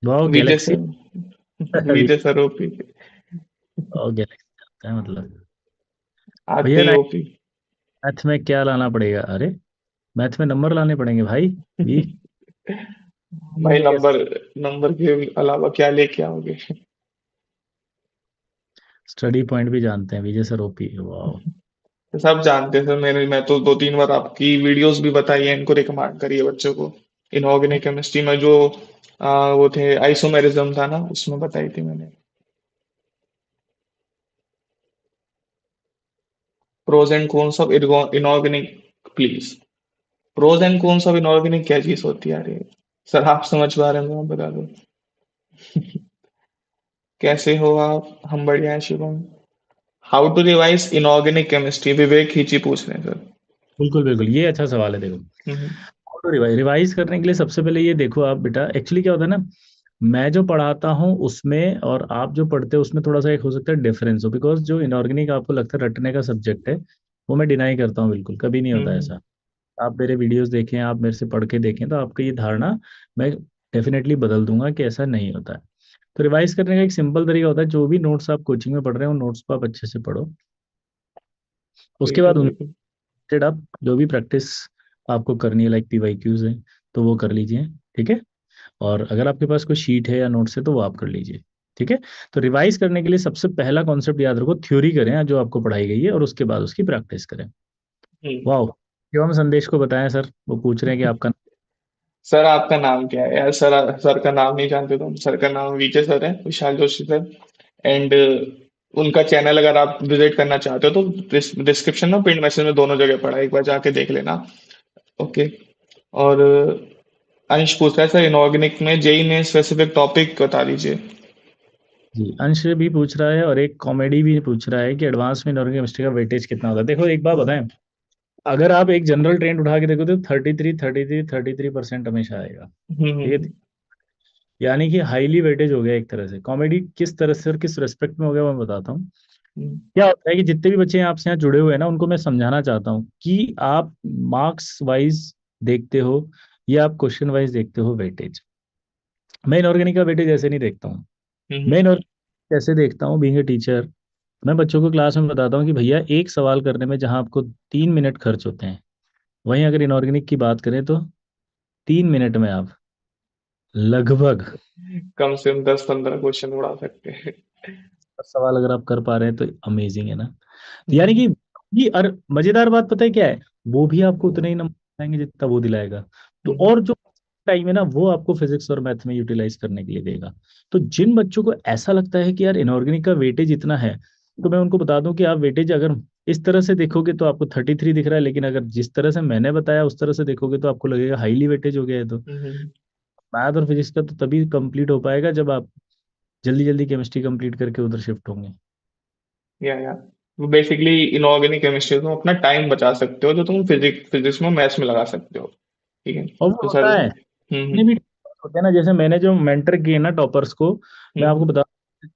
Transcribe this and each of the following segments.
वाह विजय Galaxy. Sir. विजय sir OP. वाह Galaxy आता है मतलब। भैया आते ही ना, ओपी। मैथ में क्या लाना पड़ेगा? अरे मैथ में नंबर लाने पड़ेंगे भाई भी। भाई ये कैसे? नंबर, नंबर के अलावा क्या लेके आओगे? स्टडी पॉइंट भी जानते हैं विजय सर, ओपी, वाह। सब जानते हैं सर, मैं तो 2-3 बार आपकी वीडियोस भी बताई है, इनको रिकमेंड करिए बच्चों को। इनऑर्गेनिक केमिस्ट्री में जो वो थे आइसोमेरिज्म था ना, उसमें बताई थी मैंने। Pros and cons of inorganic, please. Pros and cons of inorganic क्या चीज होती है यार ये? सर आप समझ पा रहे हैं, आप बता दो। कैसे हो आप? हम बढ़िया हैं Shivam. How to revise inorganic chemistry, Vivek Khinchi पूछ रहे हैं सर। बिल्कुल बिल्कुल, ये अच्छा सवाल है। देखो, हम्म। तो रिवाइज करने के लिए सबसे पहले ये देखो आप बेटा, एक्चुअली क्या होता है ना, मैं जो पढ़ाता हूँ उसमें और आप जो पढ़ते हो उसमें थोड़ा सा एक हो सकता है डिफरेंस हो, बिकॉज जो इनऑर्गेनिक आपको लगता है रटने का सब्जेक्ट है, वो मैं डिनाई करता हूँ, बिल्कुल कभी नहीं होता हम्म। ऐसा। आप मेरे वीडियोस देखें, आप मेरे से पढ़ के देखें, तो आपकी ये धारणा मैं डेफिनेटली बदल दूंगा कि ऐसा नहीं होता है। तो रिवाइज करने का एक सिंपल तरीका होता है, जो भी नोट्स आप कोचिंग में पढ़ रहे हो उन नोट्स को आप अच्छे से पढ़ो। उसके बाद बिल्कुल उन बिल्कुल। आप जो भी प्रैक्टिस आपको करनी है, लाइक पीवाईक्यूज है, तो वो कर लीजिए। ठीक है। और अगर आपके पास कोई शीट है या नोट्स है तो वो आप कर लीजिए। ठीक है। तो रिवाइज करने के लिए सबसे पहला कॉन्सेप्ट याद रखो, थ्योरी करें जो आपको पढ़ाई गई है, और उसके बाद उसकी प्रैक्टिस करें। हम्म। वाह। जो हम संदेश को बताएं सर, वो पूछ रहे हैं कि आपका। सर आपका नाम क्या है यार? सर, सर का नाम नहीं जानते तो हम। सर का नाम विजय सर है, विशाल जोशी सर। एंड उनका चैनल अगर आप विजिट करना चाहते हो तो डिस्क्रिप्शन में, पिन मैसेज में, दोनों जगह पड़ा है, एक बार जाके देख लेना। ओके। और अंश पूछ रहा है सर, इनऑर्गेनिक में जेई में स्पेसिफिक टॉपिक बता दीजिए। जी, अंश भी पूछ रहा है और एक कॉमेडी भी पूछ रहा है कि एडवांस में इनऑर्गेनिक केमिस्ट्री का वेटेज कितना होता है। देखो एक बात बताएं, अगर आप एक जनरल ट्रेंड उठा के देखो तो 33 33 33% हमेशा आएगा। ठीक है। हम्म। यानी कि हाईली वेटेज हो गया एक तरह से। कॉमेडी किस तरह से और किस रेस्पेक्ट में हो गया वो मैं बताता हूँ। हम्म। क्या होता है कि जितने भी बच्चे आपसे यहाँ जुड़े हुए हैं ना, उनको मैं समझाना चाहता हूँ कि आप मार्क्स वाइज देखते हो या आप क्वेश्चन वाइज देखते हो वेटेज। मैं इनऑर्गेनिक का वेटेज ऐसे नहीं देखता हूँ। मैं हम्म। इनऑर्गेनिक कैसे देखता हूँ, बीइंग ए टीचर, मैं बच्चों को क्लास में बताता हूँ कि भैया एक सवाल करने में जहाँ आपको 3 मिनट खर्च होते हैं, वहीं अगर इनऑर्गेनिक की बात करें तो 3 मिनट में आप लगभग कम से कम 10-15 क्वेश्चन उड़ा सकते हैं। सवाल अगर आप कर पा रहे हैं तो अमेजिंग है ना। तो यानी कि हम्म। ये, और मजेदार बात पता है क्या है, वो भी आपको उतने ही नंबर दिलाएंगे जितना वो दिलाएगा। तो हम्म। और जो टाइम है ना, वो आपको फिजिक्स और मैथ में यूटिलाइज करने के लिए देगा। तो जिन बच्चों को ऐसा लगता है कि यार इनऑर्गेनिक का वेटेज इतना है, तो मैं उनको बता दूं कि आप वेटेज अगर इस तरह से देखोगे तो आपको 33 दिख रहा है, लेकिन अगर जिस तरह से मैंने बताया उस तरह से देखोगे तो आपको लगेगा हाईली वेटेज हो गया है। तो हम्म। मैथ और फिजिक्स का तो तभी कंप्लीट हो पाएगा जब आप जल्दी जल्दी केमिस्ट्री कंप्लीट करके उधर शिफ्ट होंगे। या वो बेसिकली इनऑर्गेनिक केमिस्ट्री तुम अपना टाइम बचा सकते हो, जो तुम फिजिक्स में, मैथ्स में लगा सकते हो। ठीक है। और वो तो सर। होता है, जितने भी toppers होते हैं ना, जैसे मैंने जो मेंटर किए ना टॉपर्स को, मैं आपको हम्म। बता,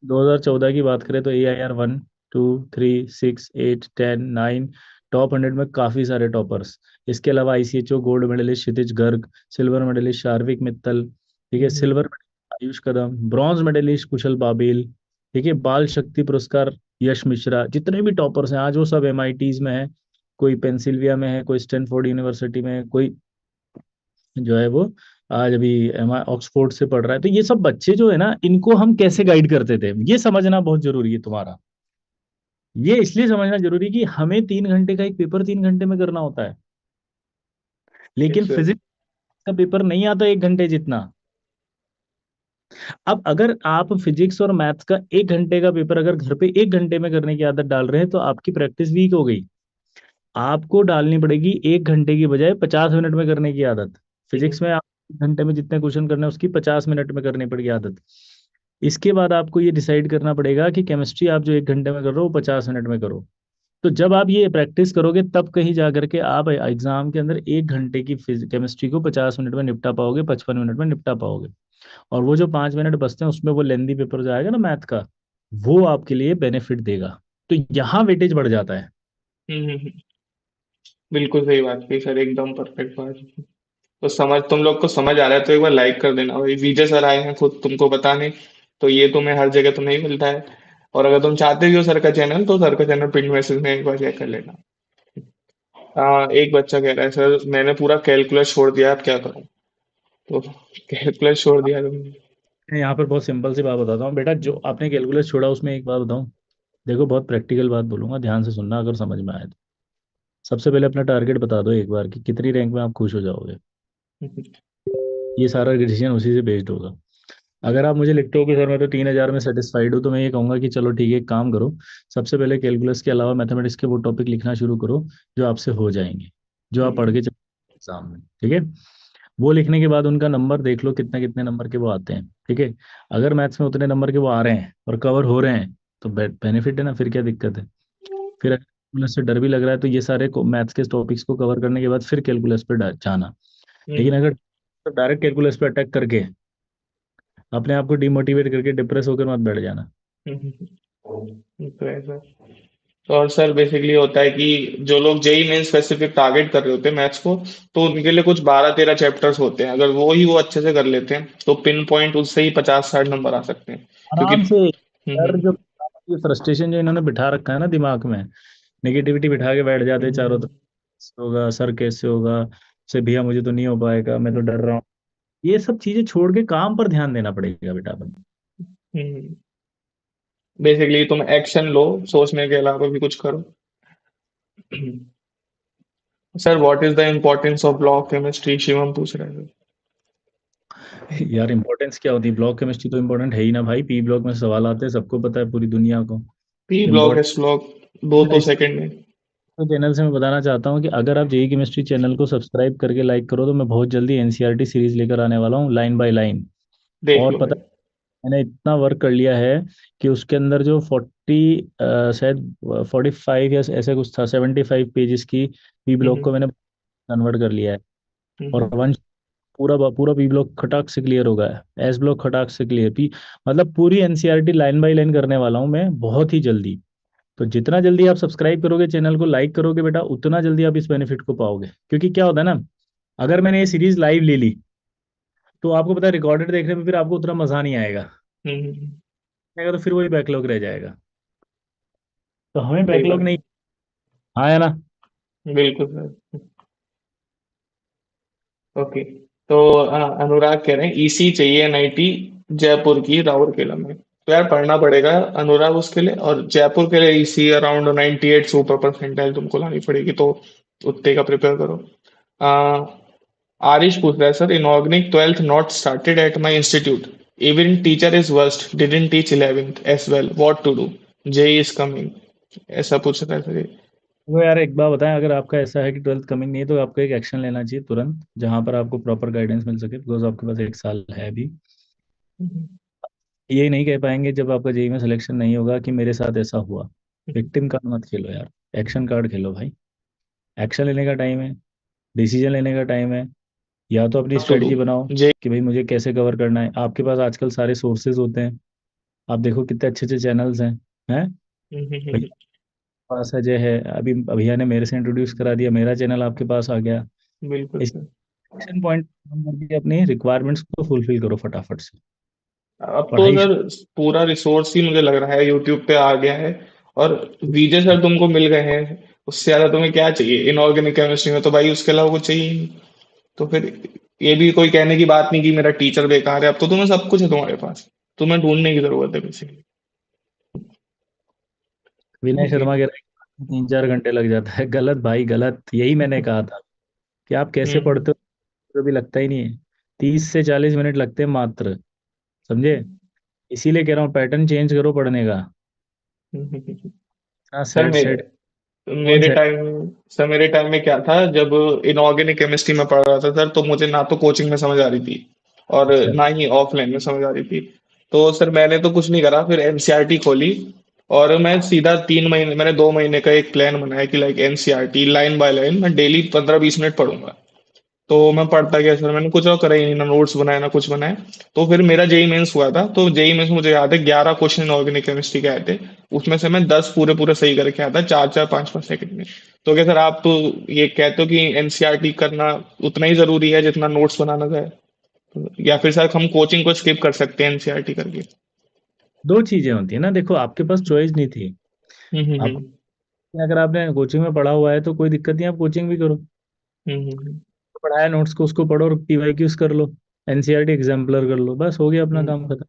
2014 की बात करें तो AIR 1 2 3 6 8 10 9, टॉप 100 में काफी सारे टॉपर्स। इसके अलावा ICHO गोल्ड मेडलिस्ट क्षितिज गर्ग, सिल्वर मेडलिस्ट शार्विक मित्तल, ठीक है, हम्म। सिल्वर आयुष कदम, ब्रॉन्ज मेडलिस्ट कुशल बाबेल, ठीक है, बाल शक्ति पुरस्कार यश मिश्रा, जितने भी टॉपर्स हैं आज वो सब MITs में है। कोई पेंसिल्विया में है, कोई स्टैनफोर्ड यूनिवर्सिटी में है, कोई जो है वो आज अभी ऑक्सफोर्ड से पढ़ रहा है। तो ये सब बच्चे जो है ना, इनको हम कैसे गाइड करते थे, ये समझना बहुत जरूरी है तुम्हारा। ये इसलिए समझना जरूरी है कि हमें 3 घंटे का एक पेपर 3 घंटे में करना होता है, यस लेकिन सर। फिजिक्स का पेपर नहीं आता 1 घंटे जितना। अब अगर आप फिजिक्स और मैथ्स का 1 घंटे का पेपर अगर घर पे 1 घंटे में करने की आदत डाल रहे हैं, तो आपकी प्रैक्टिस वीक हो गई। आपको डालनी पड़ेगी 1 घंटे की बजाय 50 मिनट में करने की आदत। फिजिक्स में आप 1 घंटे में जितने क्वेश्चन करने हैं उसकी 50 मिनट में करनी पड़ेगी आदत। इसके बाद आपको ये डिसाइड करना पड़ेगा कि केमिस्ट्री आप जो 1 घंटे में कर रहे हो वो 50 मिनट में करो। तो जब आप ये प्रैक्टिस करोगे तब कहीं जा करके आप एग्जाम के अंदर 1 घंटे की केमिस्ट्री को 50 मिनट में निपटा पाओगे, 55 मिनट में निपटा पाओगे। और वो जो 5 मिनट बचते हैं उसमें वो लेंदी पेपर जो आएगा ना मैथ का, वो आपके लिए बेनिफिट देगा। तो यहाँ वेटेज बढ़ जाता है। बिल्कुल सही बात की सर, एकदम परफेक्ट बात। तो समझ तुम लोग को समझ आ रहा है तो एक बार लाइक कर देना भाई। विजय सर आए हैं खुद तुमको बताने, तो ये तुम्हें हर जगह तो नहीं मिलता है। और अगर तुम चाहते भी हो सर का चैनल, तो सर का चैनल पिन मैसेज में एक बार चेक कर लेना। एक बच्चा कह रहा है सर मैंने पूरा कैलकुलस छोड़ दिया, अब क्या करूं? तो कैलकुलस छोड़ दिया तुमने? मैं यहाँ पर बहुत सिंपल सी बात बताता हूँ बेटा, जो आपने कैलकुलेट छोड़ा उसमें एक बात बताऊँ। देखो बहुत प्रैक्टिकल बात बोलूंगा, ध्यान से सुनना अगर समझ में आए तो। सबसे पहले अपना टारगेट बता दो एक बार कि कितनी रैंक में आप खुश हो जाओगे। ये सारा डिसीजन उसी से बेस्ड होगा। अगर आप मुझे लिखते हो कि सर मैं तो 3,000 में सेटिस्फाइड हूँ, तो मैं ये कहूंगा कि चलो ठीक है, एक काम करो। सबसे पहले कैलकुलस के अलावा मैथमेटिक्स के वो टॉपिक लिखना शुरू करो जो आपसे हो जाएंगे, जो आप पढ़ के एग्जाम में, ठीक है। वो लिखने के बाद उनका नंबर देख लो, कितने कितने नंबर के वो आते हैं, ठीक है। अगर मैथ्स में उतने नंबर के वो आ रहे हैं और कवर हो रहे हैं तो बेनिफिट है ना, फिर क्या दिक्कत है। फिर अगर कैलकुलस से डर भी लग रहा है तो ये सारे मैथ्स के टॉपिक्स को कवर करने के बाद फिर कैलकुलस पे जाना। लेकिन अगर डायरेक्ट कैलकुलस पे अटैक करके अपने आप को डिमोटिवेट करके डिप्रेस होकर मत बैठ जाना। तो ऐसा। और सर बेसिकली होता है कि जो लोग जेई मेन स्पेसिफिक टारगेट कर रहे होते हैं मैथ्स को, तो उनके लिए कुछ 12-13 चैप्टर्स होते हैं, अगर वो अच्छे से कर लेते हैं तो पिन पॉइंट उससे ही 50-60 नंबर आ सकते हैं। क्योंकि आराम से। यार जो ये फ्रस्ट्रेशन जो इन्होंने बिठा रखा है ना दिमाग में, नेगेटिविटी बिठा के बैठ जाते हैं चारों तरफ। कैसे होगा सर, कैसे होगा से भैया, मुझे तो नहीं हो पाएगा, मैं तो डर रहा हूँ। ये सब चीजें छोड़ के काम पर ध्यान देना पड़ेगा बेटा अपन। बेसिकली तुम एक्शन लो, सोचने के अलावा भी कुछ करो। Sir what is the importance of block chemistry, Shivam पूछ रहे थे। यार इंपॉर्टेंस क्या होती है, ब्लॉक केमिस्ट्री तो इंपॉर्टेंट है ही ना भाई। पी ब्लॉक में सवाल आते हैं, सबको पता है, पूरी दुनिया को। P block important S block, दो दो सेकंड में। चैनल से मैं बताना चाहता हूँ कि अगर आप जेई केमिस्ट्री चैनल को सब्सक्राइब करके लाइक करो तो मैं बहुत जल्दी एनसीईआरटी सीरीज लेकर आने वाला हूँ, लाइन बाय लाइन। देख और लो पता भाई। है, मैंने इतना वर्क कर लिया है कि उसके अंदर जो 40 शायद 45 या ऐसा कुछ था, 75 पेजेस की पी ब्लॉक को मैंने कन्वर्ट कर लिया है। और वन पूरा पूरा पी ब्लॉक खटाक से क्लियर हो गया है, एस ब्लॉक खटाक से क्लियर पी। मतलब पूरी एनसीईआरटी लाइन बाय लाइन करने वाला हूँ मैं बहुत ही जल्दी। तो जितना जल्दी आप सब्सक्राइब करोगे, चैनल को लाइक करोगे बेटा, उतना जल्दी आप इस बेनिफिट को पाओगे। क्योंकि क्या होता है ना, अगर मैंने ये सीरीज लाइव ले ली तो आपको पता है रिकॉर्डेड देखने में फिर आपको उतना मजा नहीं आएगा। आएगा तो फिर वही बैकलॉग रह जाएगा। तो हमें सही बैकलॉग बात नहीं। हाँ है ना। है, बिल्कुल सर। ओके। तो अनुराग कह रहे हैं ईसी चाहिए एनआईटी जयपुर की राउरकेला में, तो यार पढ़ना पड़ेगा अनुराग उसके लिए। और जयपुर के लिए ईसी अराउंड 98 सुपर परसेंटाइल तुमको लानी पड़ेगी, तो उतने का प्रिपेयर करो। आ, आरिश पूछ रहा है sir inorganic 12th not started at my institute, even teacher is worst didn't teach 11th as well, what to do, JEE is coming, ऐसा पूछ रहा है सर ये। वो यार एक बात बताएं, अगर आपका ऐसा है कि 12th कमिंग नहीं है तो आपको एक एक्शन लेना चाहिए तुरंत, जहां पर आपको प्रॉपर गाइडेंस मिल सके, बिकॉज आपके पास 1 साल है अभी। ये नहीं कह पाएंगे जब आपका जेई में सिलेक्शन नहीं होगा कि मेरे साथ ऐसा हुआ। विक्टिम कार्ड मत खेलो यार, एक्शन कार्ड खेलो भाई। एक्शन लेने का टाइम है, डिसीजन लेने का टाइम है। या तो अपनी व्हाट टू डू, स्ट्रेटजी बनाओ जेई। कि भाई मुझे कैसे कवर करना है। आपके पास आजकल सारे सोर्सेज होते हैं, आप देखो कितने अच्छे अच्छे चैनल्स हैं भैया। पास अजय है, अभी भैया ने मेरे से इंट्रोड्यूस करा दिया, मेरा चैनल आपके पास आ गया। बिल्कुल इस सर। एक्शन पॉइंट करके अपनी रिक्वायरमेंट्स को फुलफिल करो फटाफट से। अब तो पढ़ाई सर पूरा रिसोर्स ही मुझे लग रहा है यूट्यूब पे आ गया है। और विजय सर तुमको मिल गए हैं, उससे ज्यादा तुम्हें क्या चाहिए इनऑर्गेनिक केमिस्ट्री में, तो भाई उसके अलावा कुछ चाहिए ही नहीं। तो फिर ये भी कोई कहने की बात नहीं कि मेरा टीचर बेकार है, अब तो तुम्हें सब कुछ है तुम्हारे पास, तुम्हें ढूंढने की जरूरत है बेसिकली। विनय ओके। शर्मा कह रहा है 3-4 घंटे लग जाता है। गलत भाई गलत, यही मैंने कहा था कि आप कैसे हम्म। पढ़ते हो, तो भी लगता ही नहीं है। 30 से 40 मिनट लगते हैं मात्र, समझे। इसीलिए कह रहा हूँ पैटर्न चेंज करो पढ़ने का। इतना सर सेट मेरे सेट कौन मेरे सेट। टाइम सर मेरे टाइम में क्या था, जब इनऑर्गेनिक केमिस्ट्री में पढ़ रहा था सर, तो मुझे ना तो कोचिंग में समझ आ रही थी और अच्छा। ना ही ऑफलाइन में समझ आ रही थी। तो सर मैंने तो कुछ नहीं करा, फिर एनसीईआरटी खोली और मैं सीधा 3 महीने, मैंने 2 महीने का एक प्लान बनाया कि like NCERT line by line मैं डेली 15-20 मिनट पढ़ूंगा। तो मैं पढ़ता गया सर, मैंने कुछ और करा ही नहीं, ना नोट्स बनाए ना कुछ बनाए। तो फिर मेरा जेई मेंस हुआ था, तो जेई मेंस मुझे याद है 11 क्वेश्चन ऑर्गेनिक केमिस्ट्री के आए थे। उसमें से मैं 10 पूरे पूरे सही करके आया था, 4 4 5 5 सेकंड में। तो क्या सर आप तो ये कहते हो कि एनसीईआरटी करना उतना ही जरूरी है जितना नोट्स बनाना है, या फिर सर हम कोचिंग को स्किप कर सकते हैं एनसीईआरटी करके? दो चीजें होती है ना, देखो आपके पास चॉइस नहीं थी। आप, हम्म। अगर आपने कोचिंग में पढ़ा हुआ है तो कोई दिक्कत नहीं, आप कोचिंग भी करो। हम्म। पढ़ाया नोट्स को उसको पढ़ो और पीवाईक्यूज कर लो, एनसीईआरटी एग्जाम्पलर कर लो, बस हो गया अपना काम हम्म। खत्म।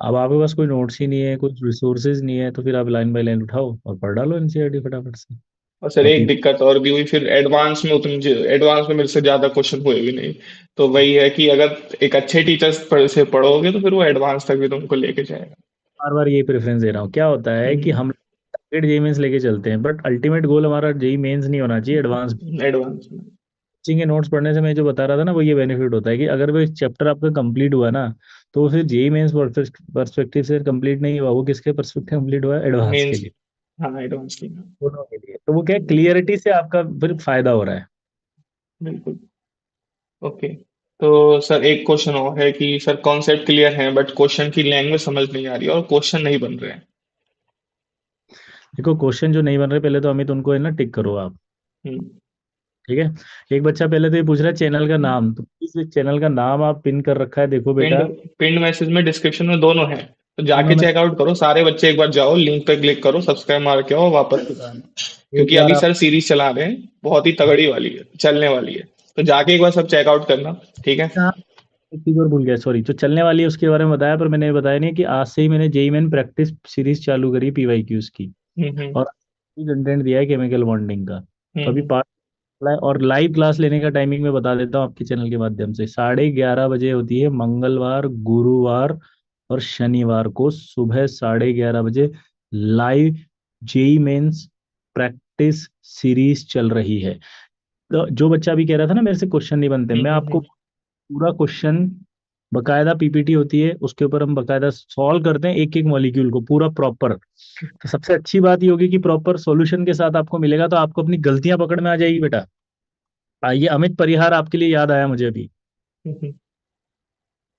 अब आपके पास कोई नोट्स ही नहीं है, कुछ रिसोर्सेज नहीं है, तो फिर आप लाइन बाय लाइन उठाओ और पढ़ डालो एनसीईआरटी फटाफट से। और सर और एक दिक्कत और भी हुई फिर एडवांस में, उतनी एडवांस में मेरे से ज्यादा क्वेश्चन हुए भी नहीं। तो वही है कि अगर एक अच्छे टीचर से पढ़ोगे तो फिर वो एडवांस तक भी तुमको लेके जाएगा। बार बार यही प्रेफरेंस दे रहा हूँ, क्या होता है कि हम्म। हम टारगेट जेई मेंस लेके चलते हैं, बट अल्टीमेट गोल हमारा जेई मेंस नहीं होना चाहिए, एडवांस। एडवांस में। कोचिंग के नोट्स पढ़ने से मैं जो बता रहा था ना, वो ये बेनिफिट होता है कि अगर वो चैप्टर आपका कंप्लीट हुआ ना, तो फिर जेई मेंस पर्सपेक्टिव से कंप्लीट नहीं हुआ, वो किसके पर्सपेक्टिव कंप्लीट हुआ, एडवांस के मेंस। लिए, हाँ एडवांस की। दोनों के लिए। तो वो क्या है, क्लियरिटी से आपका फिर फायदा हो रहा है। बिल्कुल। ओके। तो सर एक क्वेश्चन और है कि सर कॉन्सेप्ट क्लियर है बट क्वेश्चन की लैंग्वेज समझ नहीं आ रही और क्वेश्चन नहीं बन रहे हैं। देखो क्वेश्चन जो नहीं बन रहे, पहले तो अमित उनको है ना टिक करो आप। हम्म। ठीक है। एक बच्चा पहले तो ये पूछ रहा है चैनल का नाम, तो प्लीज चैनल का नाम आप पिन कर रखा है, देखो पिंड बेटा। पिंड मैसेज में डिस्क्रिप्शन में दोनों है। तो जाके दोनों में चेकआउट करो सारे बच्चे, एक बार जाओ लिंक पे क्लिक करो, सब्सक्राइब मार के आओ वापस से आना। एक क्योंकि बार अभी आप, सर सीरीज चला रहे हैं, बहुत ही तगड़ी वाली है, चलने वाली है। तो जाके एक बार सब चेकआउट करना। ठीक है। हाँ, एक चीज और भूल गया, सॉरी, जो चलने वाली है उसके बारे में बताया, पर मैंने ये बताया नहीं कि आज से ही मैंने जेई मेन प्रैक्टिस सीरीज चालू करी पीवाईक्यूज की। हम्म। और कंटेंट दिया है केमिकल बॉन्डिंग का। तो अभी हम्म। पार्ट, और लाइव क्लास लेने का टाइमिंग मैं बता देता हूँ आपके चैनल के माध्यम से, 11:30 बजे होती है मंगलवार, गुरुवार और शनिवार को सुबह 11:30 बजे live JEE mains practice series चल रही है। तो जो बच्चा अभी कह रहा था ना मेरे से क्वेश्चन नहीं बनते, मैं आपको हम्म। पूरा क्वेश्चन, बकायदा पीपीटी होती है उसके ऊपर हम बकायदा सॉल्व करते हैं एक एक मॉलिक्यूल को पूरा प्रॉपर। तो सबसे अच्छी बात ये होगी कि प्रॉपर सॉल्यूशन के साथ आपको मिलेगा, तो आपको अपनी गलतियां पकड़ में आ जाएगी बेटा। ये अमित परिहार आपके लिए याद आया मुझे अभी। हम्म।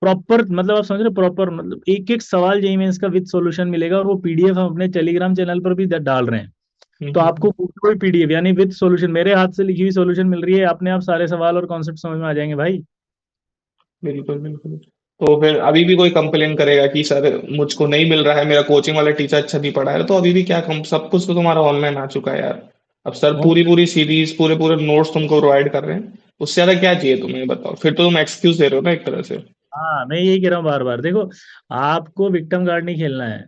प्रॉपर मतलब आप समझ रहे, प्रॉपर मतलब एक एक सवाल जेई मेंस का विद सॉल्यूशन मिलेगा, और वो पीडीएफ हम अपने टेलीग्राम चैनल पर भी डाल रहे हैं। तो आपको कोई पीडीएफ यानी विद सॉल्यूशन, मेरे हाथ से लिखी हुई सॉल्यूशन मिल रही है, अपने आप सारे सवाल और कॉन्सेप्ट समझ में आ जाएंगे भाई। बिल्कुल बिल्कुल। तो फिर अभी भी कोई कंप्लेन करेगा कि सर मुझको नहीं मिल रहा है, मेरा कोचिंग वाला टीचर अच्छा नहीं पढ़ा है, तो अभी भी क्या कम, सब कुछ तो तुम्हारा ऑनलाइन आ चुका है यार। अब सर पूरी पूरी सीरीज पूरे पूरे नोट्स तुमको प्रोवाइड कर रहे हैं, उससे ज्यादा क्या चाहिए तुम्हें बताओ? फिर तो तुम एक्सक्यूज दे रहे हो ना एक तरह से। हाँ, मैं यही कह रहा हूँ बार बार, देखो आपको विक्टिम कार्ड नहीं खेलना है।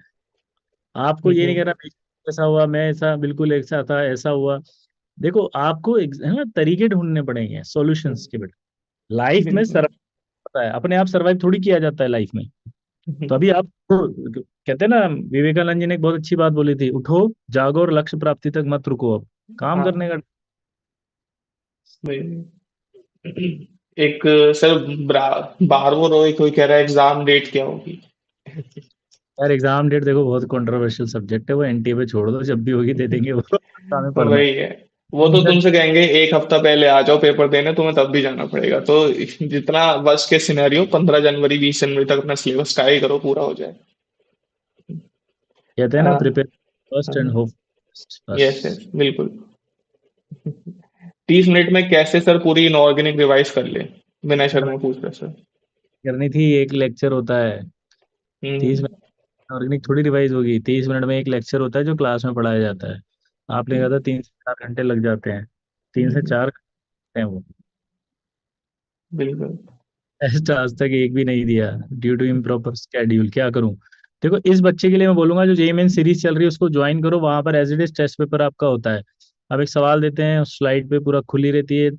आपको ये नहीं हम्म। कहना ऐसा हुआ, मैं ऐसा बिल्कुल ऐसा था ऐसा हुआ। देखो आपको है ना तरीके ढूंढने पड़ेंगे सॉल्यूशंस के बेटा। लाइफ में बिल्कुल। सर्वाइव होता है, अपने आप सर्वाइव थोड़ी किया जाता है लाइफ में। तो हम्म। अभी आप कहते हैं ना, विवेकानंद जी ने एक बहुत अच्छी बात बोली थी, उठो जागो और लक्ष्य प्राप्ति तक मत रुको, अब काम करने हाँ। का। वही। एक सर बारहो रोए कोई कह रहा है एग्जाम डेट क्या होगी? यार एग्जाम डेट देखो बहुत कंट्रोवर्शियल सब्जेक्ट है, वो एनटीए पे छोड़ दो, जब भी होगी दे देंगे वो हमें पढ़ना वही है। वो तो है। तुमसे कहेंगे एक हफ्ता पहले आ जाओ पेपर देने, तुम्हें तब भी जाना पड़ेगा। तो जितना वर्स्ट के सिनेरियो 15 जनवरी 20 जनवरी तक अपना सिलेबस ट्राई करो पूरा हो जाए। कहते हैं ना, हाँ। प्रिपेयर फर्स्ट एंड होप बस। यस यस बिल्कुल। 30 मिनट में कैसे सर पूरी इनऑर्गेनिक रिवाइज कर ले? विनय कर, शर्मा पूछ रहे सर। करनी थी, एक लेक्चर होता है। 30 मिनट हम्म। ऑर्गेनिक थोड़ी रिवाइज होगी, 30 मिनट में एक लेक्चर होता है जो क्लास में पढ़ाया जाता है। आपने कहा था 3 से 4 घंटे लग जाते हैं, 3 से 4 घंटे हैं वो। बिल्कुल। टेस्ट आज तक एक भी नहीं दिया, ड्यू टू इम्प्रॉपर स्केड्यूल, क्या करूं। देखो इस बच्चे के लिए मैं बोलूंगा जो जेई मेन सीरीज चल रही है उसको ज्वाइन करो, वहां पर as it is test paper आपका होता है। अब एक सवाल देते हैं, स्लाइड पे पूरा खुली रहती है।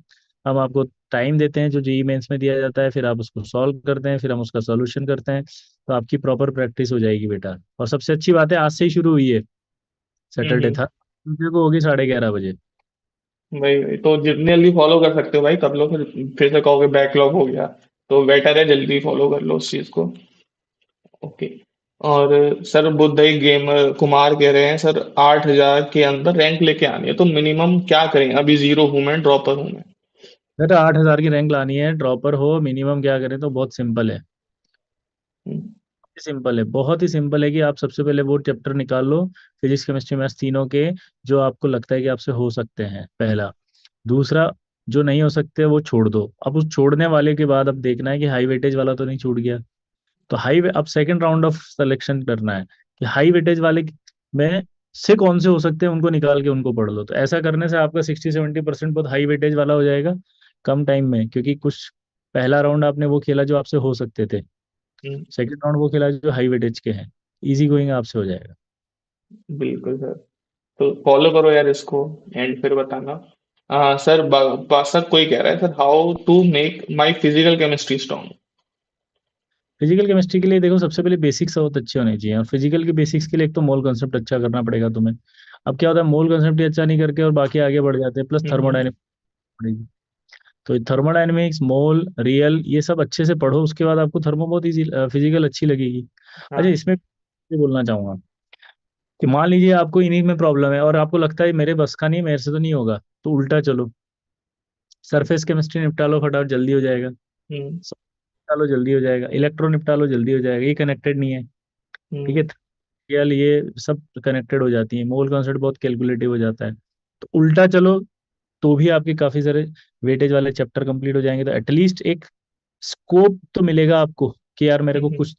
हम आपको टाइम देते हैं जो जेई मेंस में दिया जाता है, फिर आप उसको सॉल्व करते हैं, फिर हम उसका सॉल्यूशन करते हैं। तो आपकी प्रॉपर प्रैक्टिस हो जाएगी बेटा। और सबसे अच्छी बात है, आज से ही शुरू हुई है, सैटरडे था, ट्यूसडे को होगी 11:30 बजे। वही वही तो जितने जल्दी फॉलो कर सकते हो भाई कर लो, फिर से कहोगे बैकलॉग हो गया। तो बेटर है जल्दी फॉलो कर लो उस चीज को। ओके। और सर बुद्ध एक गेमर कुमार कह रहे हैं सर 8,000 के अंदर रैंक लेके आनी है तो मिनिमम क्या करें? अभी जीरो हूं मैं, ड्रॉपर हूं मैं। सर 8,000 की रैंक लानी है, ड्रॉपर हो मिनिमम, क्या करें तो बहुत सिंपल है। हम्म, सिंपल है, बहुत ही सिंपल है कि आप सबसे पहले वो चैप्टर निकाल लो, फिजिक्स केमिस्ट्री मैथ्स तीनों के, जो आपको लगता है कि आपसे हो सकते हैं, पहला। दूसरा, जो नहीं हो सकते वो छोड़ दो। अब उस छोड़ने वाले के बाद अब देखना है कि हाई वेटेज वाला तो नहीं छूट गया। तो अब सेकंड राउंड ऑफ सिलेक्शन करना है कि हाई वेटेज वाले में से कौन से हो सकते हैं, उनको निकाल के उनको पढ़ लो। तो ऐसा करने से आपका 60-70% बहुत हाई वेटेज वाला हो जाएगा कम टाइम में, क्योंकि कुछ पहला राउंड आपने वो खेला जो आपसे हो सकते थे, हम्म, सेकंड राउंड वो खेला जो हाई वेटेज के हैं। इजी गोइंग आपसे हो जाएगा। बिल्कुल सर। तो फॉलो करो यार इसको, एंड फिर बताना। सर, बासक कोई कह रहा है sir, how to make my physical chemistry strong. Physical chemistry के लिए देखो, सबसे पहले बेसिक्स बहुत अच्छे होने चाहिए, और फिजिकल के बेसिक्स के लिए एक तो मोल कंसेप्ट अच्छा करना पड़ेगा तुम्हें। अब क्या होता है, मोल कंसेप्ट ही अच्छा नहीं करके और बाकी आगे बढ़ जाते हैं, प्लस हम्म, थर्मोडायनेमिक्स पड़ेगी। तो थर्मोडायनेमिक्स, मोल, रियल, ये सब अच्छे से पढ़ो, उसके बाद आपको थर्मो बहुत इजी, फिजिकल अच्छी लगेगी। अच्छा, हाँ। इसमें ये बोलना चाहूंगा कि मान लीजिए आपको इन्हीं में प्रॉब्लम है और आपको लगता है मेरे बस का नहीं, मेरे से तो नहीं होगा, तो उल्टा चलो, सरफेस केमिस्ट्री निपटा लो, फटाफट जल्दी हो जाएगा। हम्म, निपटा लो जल्दी हो जाएगा, इलेक्ट्रो निपटा लो जल्दी हो जाएगा, ये कनेक्टेड नहीं है। ठीक है, हम्म, रियल, ये सब कनेक्टेड हो जाती है, मोल कॉन्सेप्ट बहुत कैलकुलेटिव हो जाता है। तो उल्टा चलो, तो भी आपके काफी सारे वेटेज वाले चैप्टर कंप्लीट हो जाएंगे, तो एटलीस्ट एक स्कोप तो मिलेगा आपको कि यार मेरे को हम्म, कुछ,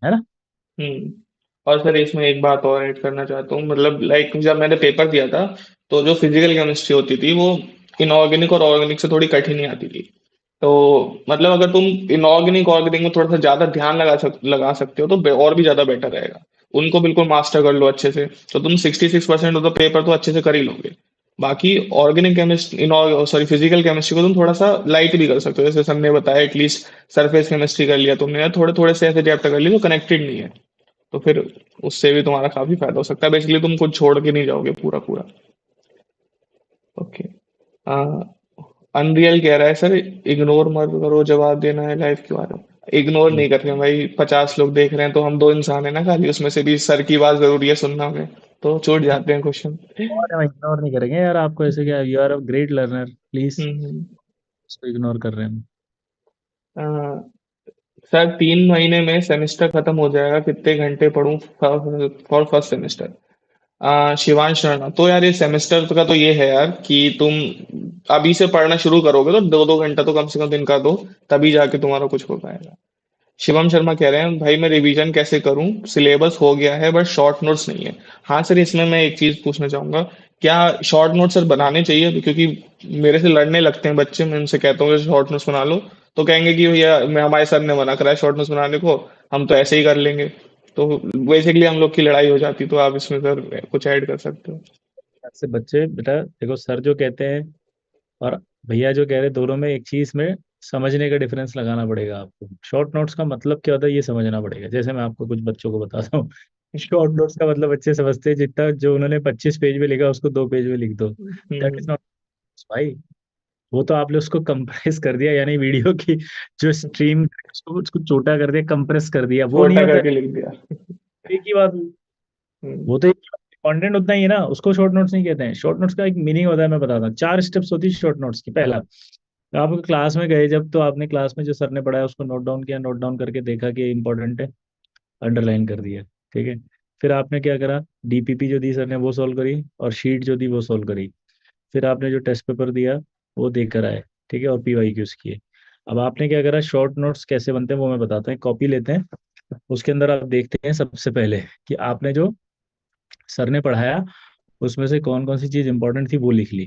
है ना। हम्म। और सर इसमें एक बात और ऐड करना चाहता हूँ, मतलब लाइक जब मैंने पेपर दिया था, तो जो फिजिकल केमिस्ट्री होती थी वो इनऑर्गेनिक और ऑर्गेनिक से थोड़ी कठिन ही आती थी। तो मतलब अगर तुम इनऑर्गेनिक ऑर्गेनिक में थोड़ा सा ज्यादा ध्यान लगा सकते हो तो और भी ज्यादा बेटर रहेगा। उनको बिल्कुल मास्टर कर लो अच्छे से, तो तुम 66% ऑफ द पेपर तो अच्छे से कर ही लोगे। बाकी ऑर्गेनिक केमिस्ट्री, इन सॉरी फिजिकल केमिस्ट्री को तुम थोड़ा सा लाइट भी कर सकते हो, जैसे सर ने बताया एटलीस्ट सरफेस केमिस्ट्री कर लिया तुमने, या थोड़े थोड़े से ऐसे चैप्टर कर लिए जो कनेक्टेड नहीं है। तो फिर उससे भी तुम्हारा काफी फायदा हो सकता है, बेसिकली तुम कुछ छोड़ के नहीं जाओगे पूरा पूरा। ओके। अनरियल कह रहा है सर, इग्नोर मत करो, जवाब देना है लाइफ के बारे में। इग्नोर नहीं कर रहे हैं भाई, 50 लोग देख रहे हैं, तो हम दो इंसान है ना खाली, उसमें से भी सर की बात जरूरी है सुनना हमें, तो छूट जाते हैं क्वेश्चन। और इग्नोर नहीं करेंगे यार आपको, ऐसे क्या, you are a great learner, please hmm, उसको इग्नोर कर रहे हैं हम। हम्म। सर 3 महीने में सेमेस्टर खत्म हो जाएगा, कितने घंटे पढूं for first semester. Shivansh Sharma, तो यार ये सेमेस्टर का तो ये है यार कि तुम अभी से पढ़ना शुरू करोगे तो 2-2 घंटा तो कम से कम दिन का दो, तभी जाके तुम्हारा कुछ हो पाएगा। शिवम शर्मा कह रहे हैं भाई मैं रिवीजन कैसे करूं, सिलेबस हो गया है बट शॉर्ट नोट्स नहीं है। हाँ सर, इसमें मैं एक चीज पूछना चाहूंगा, क्या शॉर्ट नोट्स सर बनाने चाहिए, क्योंकि मेरे से लड़ने लगते हैं बच्चे, मैं उनसे कहता हूँ शॉर्ट नोट्स बना लो, तो कहेंगे कि भैया मैं हमारे सर ने मना करा है शॉर्ट नोट्स बनाने को, हम तो ऐसे ही कर लेंगे। तो बेसिकली हम लोग की लड़ाई हो जाती, तो आप इसमें सर कुछ ऐड कर सकते हो। ऐसे बच्चे, बेटा देखो, सर जो कहते हैं और भैया जो कह रहे हैं, दोनों में एक चीज में समझने का डिफरेंस लगाना पड़ेगा आपको। शॉर्ट नोट्स का मतलब क्या होता है ये समझना पड़ेगा। जैसे मैं आपको कुछ बच्चों को बताता हूँ, शॉर्ट नोट्स का मतलब बच्चे समझते हैं जितना जो उन्होंने 25 पेज में लिखा उसको 2 पेज में लिख दो, दैट इज हम्म, नॉट भाई। वो तो आपने उसको कंप्रेस कर दिया, यानी वीडियो की जो स्ट्रीम, उसको उसको छोटा कर दिया, कंप्रेस कर दिया, वो नहीं छोटा होता है। करके लिख दिया। एक ही बात, हम्म, वो तो कंटेंट उतना ही है ना, उसको शॉर्ट नोट्स नहीं कहते हैं। शॉर्ट नोट्स का एक मीनिंग होता है, मैं बताता हूँ, 4 स्टेप्स होती है शॉर्ट नोट्स की। पहला, आप क्लास में गए जब, तो आपने क्लास में जो सर ने पढ़ाया उसको नोट डाउन किया, नोट डाउन करके देखा कि इंपॉर्टेंट है, अंडरलाइन कर दिया। ठीक है, फिर आपने क्या करा, डीपीपी जो दी सर ने वो सॉल्व करी, और शीट जो दी वो सॉल्व करी। फिर आपने जो टेस्ट पेपर दिया वो देख कर आए। ठीक है, और पीवाईक्यूज किए। अब आपने क्या करा, शॉर्ट नोट्स कैसे बनते हैं वो मैं बताता हूँ। कॉपी लेते हैं, उसके अंदर आप देखते हैं सबसे पहले कि आपने जो सर ने पढ़ाया उसमें से कौन कौन सी चीज इंपॉर्टेंट थी वो लिख ली।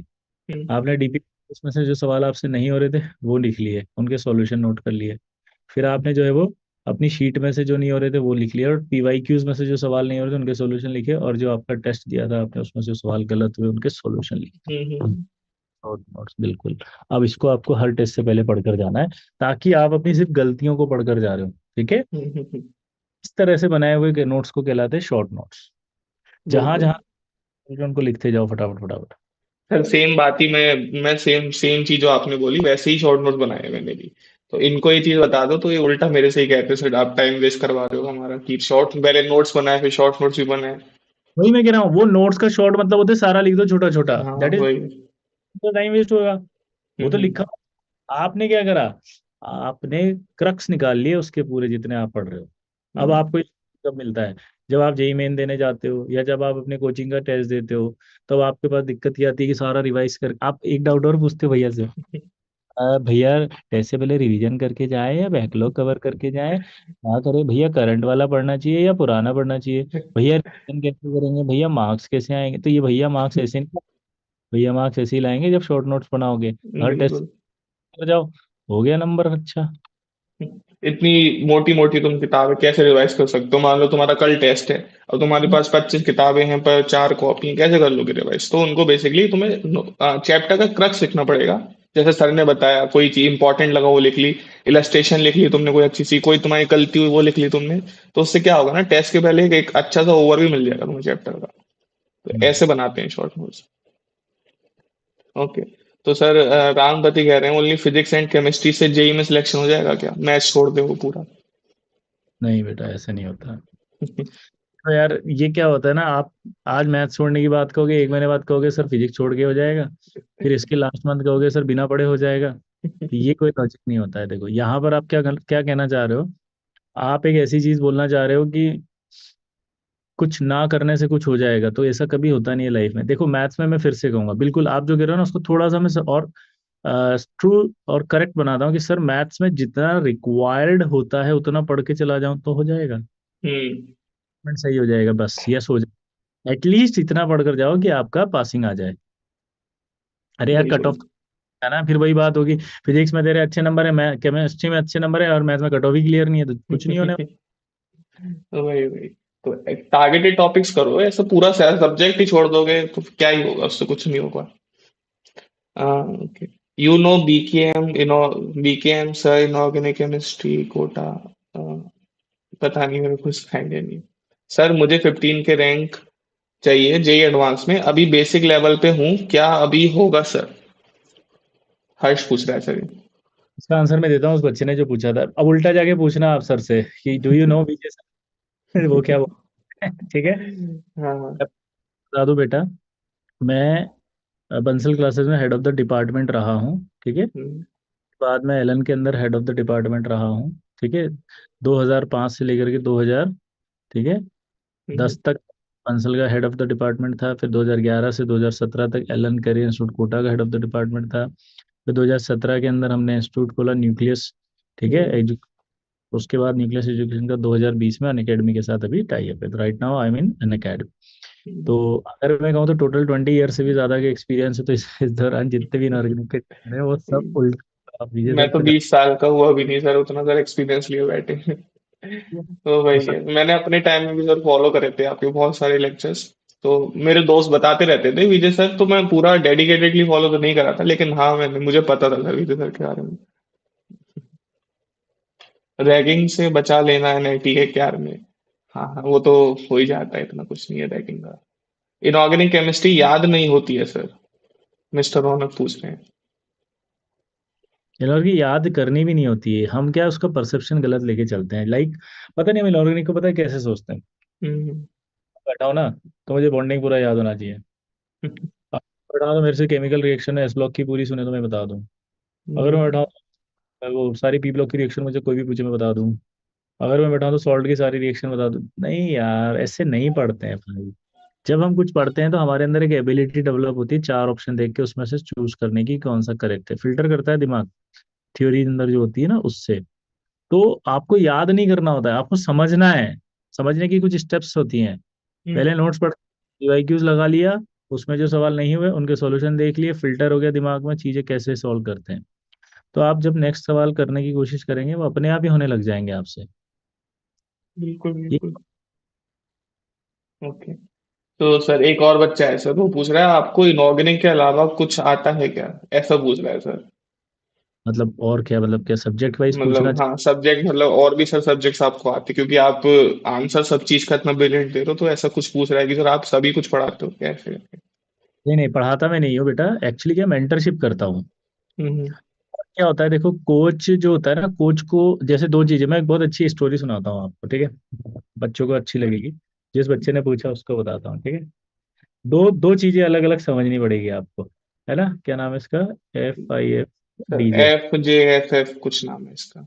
हम्म, आपने डीपी उसमें से जो सवाल आपसे नहीं हो रहे थे वो लिख लिए, उनके सॉल्यूशन नोट कर लिए। फिर आपने जो है वो अपनी शीट में से जो नहीं हो रहे थे वो लिख लिया, और पीवाईक्यूज में से जो सवाल नहीं हो रहे थे उनके सॉल्यूशन लिखे, और जो आपका टेस्ट दिया था आपने उसमें से सवाल गलत हुए उनके सॉल्यूशन लिखे। हम्म, शॉर्ट नोट्स, बिल्कुल। अब इसको आपको हर टेस्ट से पहले पढ़कर जाना है, ताकि आप अपनी सिर्फ गलतियों को पढ़कर जा रहे हो। ठीक है, हम्म, इस तरह से बनाए हुए नोट्स को कहलाते हैं शॉर्ट नोट्स। जहां बिल्कुल। जहां उनको लिखते जाओ फटाफट फटाफट। सर सेम बात ही मैं सेम सेम चीज जो आपने बोली वैसे ही शॉर्ट नोट बनाए हैं मैंने भी। तो इनको ये चीज बता दो तो ये उल्टा मेरे से ही कहते हैं सर आप टाइम वेस्ट करवा रहे हो हमारा, कि शॉर्ट पहले नोट्स बनाए फिर शॉर्ट नोट्स भी बनाए। वही मैं कह रहा हूँ, वो नोट्स का शॉर्ट मतलब होता है सारा लिख दो छोटा छोटा, हाँ दैट इज वही। तो टाइम वेस्ट होगा। वो तो हम्म, लिखा आपने क्या करा, आपने क्रक्स निकाल लिए उसके पूरे जितने आप पढ़ रहे हो। अब हम्म, आपको कब मिलता है, जब आप जेई मेन देने जाते हो या जब आप अपने कोचिंग का टेस्ट देते हो, तब आपके पास दिक्कत ये आती है कि सारा रिवाइज कर, आप एक डाउट और पूछते हो भैया से, भैया टेस्ट से पहले रिवीजन करके जाए या बैकलॉग कवर करके जाए, क्या करे भैया, करंट वाला पढ़ना चाहिए या पुराना पढ़ना चाहिए, भैया रिवीजन कैसे करेंगे, भैया मार्क्स कैसे आएंगे, तो ये भैया मार्क्स ऐसे नहीं, भैया मार्क्स ऐसे ही लाएंगे जब शॉर्ट नोट्स बनाओगे, हर टेस्ट बिल्कुल। कर जाओ, हो गया नंबर अच्छा। इतनी मोटी मोटी तुम किताबें कैसे रिवाइज कर सकते हो? मान लो तुम्हारा कल टेस्ट है और तुम्हारे पास 25 किताबें हैं पर 4 कॉपी, कैसे कर लोगे रिवाइज? तो उनको बेसिकली तुम्हें चैप्टर का क्रक्स लिखना पड़ेगा। जैसे सर ने बताया, कोई चीज इंपॉर्टेंट लगा वो लिख ली, इलस्ट्रेशन लिख ली तुमने कोई अच्छी सी, कोई तुम्हारी गलती हुई वो लिख ली तुमने। तो उससे क्या होगा ना, टेस्ट के पहले एक अच्छा सा ओवरव्यू मिल जाएगा तुम्हें चैप्टर का। तो हम्म। ऐसे बनाते हैं शॉर्ट नोट्स। ओके। तो सर रामपति कह रहे हैं ओनली फिजिक्स एंड केमिस्ट्री से जेई में सिलेक्शन हो जाएगा क्या? मैथ्स छोड़ दे वो पूरा। नहीं बेटा, ऐसा नहीं होता। तो यार ये क्या होता है ना, आप आज मैथ्स छोड़ने की बात कहोगे, एक महीने बाद कहोगे सर फिजिक्स छोड़ के हो जाएगा, फिर इसके लास्ट मंथ कहोगे सर बिना पढ़े हो जाएगा। तो ये कोई लॉजिक नहीं होता है। देखो यहाँ पर आप क्या कहना चाह रहे हो, आप एक ऐसी चीज बोलना चाह रहे हो कि कुछ ना करने से कुछ हो जाएगा, तो ऐसा कभी होता नहीं है लाइफ में। देखो मैथ्स में मैं फिर से कहूंगा, बिल्कुल आप जो कह रहे हो ना उसको थोड़ा सा मैं और ट्रू और करेक्ट बनाता हूँ कि सर मैथ्स में जितना रिक्वायर्ड होता है उतना पढ़ के चला जाऊं तो हो जाएगा, हम्म। सही हो जाएगा, बस यस हो जाएगा। एटलीस्ट इतना पढ़कर जाओ कि आपका पासिंग आ जाए। अरे यार कट बिल्कुल। ऑफ है ना, फिर वही बात होगी, फिजिक्स में तेरे अच्छे नंबर है, मैं केमिस्ट्री में अच्छे नंबर है और मैथ्स में कट ऑफ ही क्लियर नहीं है, तो कुछ नहीं होने। वही वही। तो टारगेटेड टॉपिक्स करो, ऐसा पूरा सब्जेक्ट ही छोड़ दोगे तो क्या ही होगा, उससे कुछ नहीं होगा। Okay. You know BKM, BKM sir, inorganic chemistry Kota. पता नहीं, मेरे को कुछ आइडिया नहीं। सर मुझे 15 के रैंक चाहिए जेई एडवांस में, अभी बेसिक लेवल पे हूँ, क्या अभी होगा सर? हर्ष पूछ रहा है सर इसका आंसर मैं देता हूँ उस बच्चे ने जो पूछा था, अब उल्टा जाके पूछना आप सर से कि do you know BJ sir, वो क्या बोल ठीक है। हाँ हाँ। अब बता दूं बेटा, मैं बंसल क्लासेस में हेड ऑफ द डिपार्टमेंट रहा हूँ, ठीक है। हम्म, बाद में एलन के अंदर हेड ऑफ द डिपार्टमेंट रहा हूँ, ठीक है। 2005 से लेकर के 2000, ठीक है, हम्म, 10 तक बंसल का हेड ऑफ द डिपार्टमेंट था। फिर 2011 से 2017 तक एलन करियर इंस्टीट्यूट कोटा का हेड ऑफ द डिपार्टमेंट था। फिर 2017 के अंदर हमने इंस्टीट्यूट खोला न्यूक्लियस, ठीक है। हम्म, उसके बाद न्यूक्लियस एजुकेशन का 2020 में अन अकेडमी के साथ अभी टाई अप है, तो right now I mean Unacademy. Hmm. तो अगर मैं कहूँ तो टोटल 20 ईयर से भी ज्यादा का एक्सपीरियंस है, तो इस दौरान जितने भी इनऑर्गेनिक है वो सब उल्टा विजय मैं सर तो पे 20 साल का हुआ भी नहीं सर, उतना सर एक्सपीरियंस लिए बैठे हैं। तो तो वही सर, है, मैंने अपने टाइम में भी सर फॉलो करे थे आपके बहुत सारे लेक्चर्स। तो मेरे दोस्त बताते रहते थे विजय सर, तो मैं पूरा डेडिकेटेडली फॉलो तो नहीं करा था, लेकिन हाँ मैंने, मुझे पता था सर विजय सर के बारे में। रैगिंग से बचा लेना एनआईटी के क्यार में। हाँ हाँ, वो तो हो ही जाता है, इतना कुछ नहीं है रैगिंग का। इनऑर्गेनिक केमिस्ट्री याद नहीं होती है सर, मिस्टर रौनक पूछ रहे हैं। इनऑर्गेनिक याद करनी भी नहीं होती है, हम क्या उसका परसेप्शन गलत लेके चलते हैं, लाइक पता नहीं हम इनऑर्गेनिक को पता है कैसे सोचते हैं। हम्म, बैठा हो ना, तो मुझे बॉन्डिंग पूरा याद होना चाहिए। आप बैठा हो तो मेरे से केमिकल रिएक्शन है एस ब्लॉक की पूरी सुने तो मैं बता दूं। अगर मैं बैठा हम्म, हूँ वो सारी पी ब्लॉक की रिएक्शन मुझे कोई भी पूछे मैं बता दूं। अगर मैं बैठा हूँ तो सॉल्ट की सारी रिएक्शन बता दूं, नहीं यार ऐसे नहीं पढ़ते हैं भाई। जब हम कुछ पढ़ते हैं तो हमारे अंदर एक एबिलिटी डेवलप होती है, चार ऑप्शन देख के उसमें से चूज करने की कौन सा करेक्ट है, फिल्टर करता है दिमाग, थ्योरी अंदर जो होती है ना उससे। तो आपको याद नहीं करना होता है, आपको समझना है, समझने की कुछ स्टेप्स होती हैं। पहले हम्म, नोट्स पढ़, पीवाईक्यूज लगा लिया, उसमें जो सवाल नहीं हुए उनके सॉल्यूशन देख लिए, फिल्टर हो गया दिमाग में चीजें कैसे सॉल्व करते हैं। तो आप जब नेक्स्ट सवाल करने की कोशिश करेंगे वो अपने आप ही होने लग जाएंगे आपसे। बिल्कुल ये बिल्कुल। ओके। तो सर एक और बच्चा है सर, वो पूछ रहा है आपको इनऑर्गेनिक के अलावा कुछ आता है क्या? ऐसा पूछ रहा है सर। मतलब और क्या, मतलब क्या सब्जेक्ट वाइज पूछना मतलब हाँ, सब्जेक्ट मतलब और भी सर सब्जेक्ट्स आपको आते, क्योंकि आप आंसर सब चीज का इतना ब्रिलियंट दे रहे हो, तो ऐसा कुछ पूछ रहा है कि सर आप सभी कुछ पढ़ाते हो कैसे? नहीं नहीं, पढ़ाता मैं नहीं हूँ बेटा, एक्चुअली क्या मेंटरशिप करता हूँ। हम्म, क्या होता है देखो, कोच जो होता है ना, कोच को जैसे दो चीजें, मैं एक बहुत अच्छी स्टोरी सुनाता हूँ आपको, ठीक है, बच्चों को अच्छी लगेगी, जिस बच्चे ने पूछा उसको बताता हूँ, ठीक है। दो दो चीजें अलग अलग समझनी पड़ेगी आपको, है ना, क्या नाम है इसका, FIF, सर डीजे। FJFF कुछ नाम है इसका,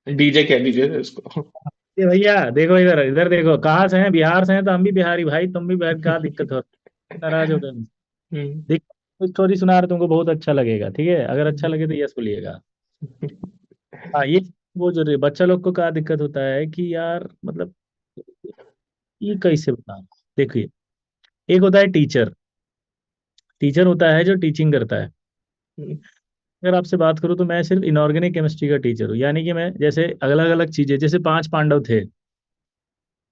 डीजे कह दीजिए सर इसको। ये भैया देखो, इधर इधर देखो, कहाँ से हैं? बिहार से हैं तो हम भी बिहारी भाई, तुम भी बिहार, क्या दिक्कत हो? नाराज हो गए हमसे? हम्म। देख, स्टोरी सुना रहे, तुमको बहुत अच्छा लगेगा, ठीक है? अगर अच्छा लगे तो यस बोलिएगा। हाँ, ये वो जो बच्चा लोग को क्या दिक्कत होता है कि यार मतलब ये कैसे बता। देखिए, एक होता है टीचर। टीचर होता है जो टीचिंग करता है। अगर आपसे बात करूं तो मैं सिर्फ इनऑर्गेनिक केमिस्ट्री का टीचर हूँ, यानी कि मैं जैसे अलग अलग चीजें, जैसे 5 पांडव थे,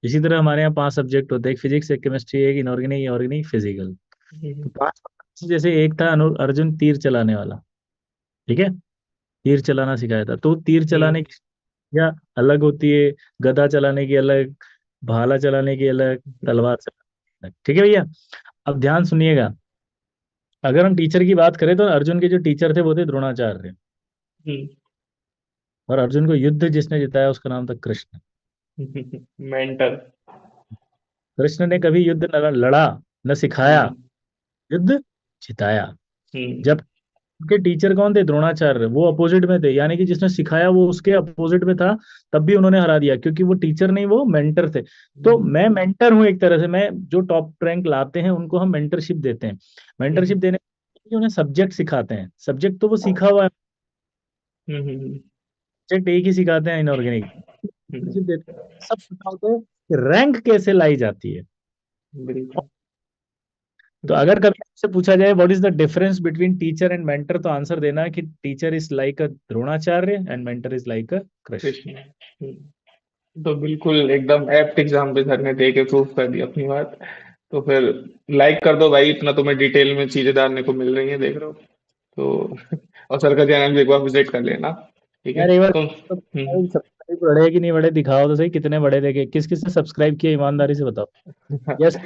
इसी तरह हमारे यहाँ 5 सब्जेक्ट होते हैं, एक फिजिक्स, एक केमिस्ट्री, एक इनऑर्गेनिक, ऑर्गेनिक, फिजिकल। तो 5 जैसे एक था अर्जुन तीर चलाने वाला, ठीक है? तीर चलाना सिखाया था, तो तीर चलाने की या अलग होती है, गदा चलाने की अलग, भाला चलाने की अलग, तलवार चलाने की अलग, ठीक है भैया? अब ध्यान सुनिएगा, अगर हम टीचर की बात करें तो अर्जुन के जो टीचर थे वो थे द्रोणाचार्य। और अर्जुन को युद्ध जिसने जिताया उसका नाम था कृष्ण। मेंटल। कृष्ण ने कभी युद्ध न लड़ा, न सिखाया, युद्ध जिताया। जब उनके टीचर कौन थे? द्रोणाचार्य, वो अपोजिट में थे, यानी कि जिसने सिखाया वो उसके अपोजिट में था, तब भी उन्होंने हरा दिया, क्योंकि वो टीचर नहीं, वो मेंटर थे। तो मैं मेंटर हूँ एक तरह से, मैं जो टॉप रैंक लाते हैं उनको हम मेंटरशिप देते हैं। मेंटरशिप देने के उन्हें सब्जेक्ट सिखाते हैं, सब्जेक्ट तो वो सीखा हुआ है, सब्जेक्ट एक ही सिखाते हैं इनऑर्गेनिक, मेंटरशिप देते हैं, सब सिखाते हैं कि रैंक कैसे लाई जाती है। बिल्कुल। तो अगर कभी आपसे पूछा जाए what is the difference between teacher and mentor, तो आंसर देना कि teacher is like a Dronacharya and mentor is like अ कृष्ण। कृष्ण। तो बिल्कुल एकदम एप्ट एग्जाम्पल सर ने दे के प्रूव कर दी अपनी बात। तो फिर लाइक कर दो भाई, इतना तुम्हें डिटेल में चीजें जानने को मिल रही हैं, देख रहे हो तो। और सर का चैनल भी एक बार विजिट कर लेना, ठीक है? यार एक बार तो सब्सक्राइब बढ़े कि नहीं बढ़े दिखाओ तो सही, कितने बढ़े देखे, किस किस ने सब्सक्राइब किया, ईमानदारी से बताओ। यस।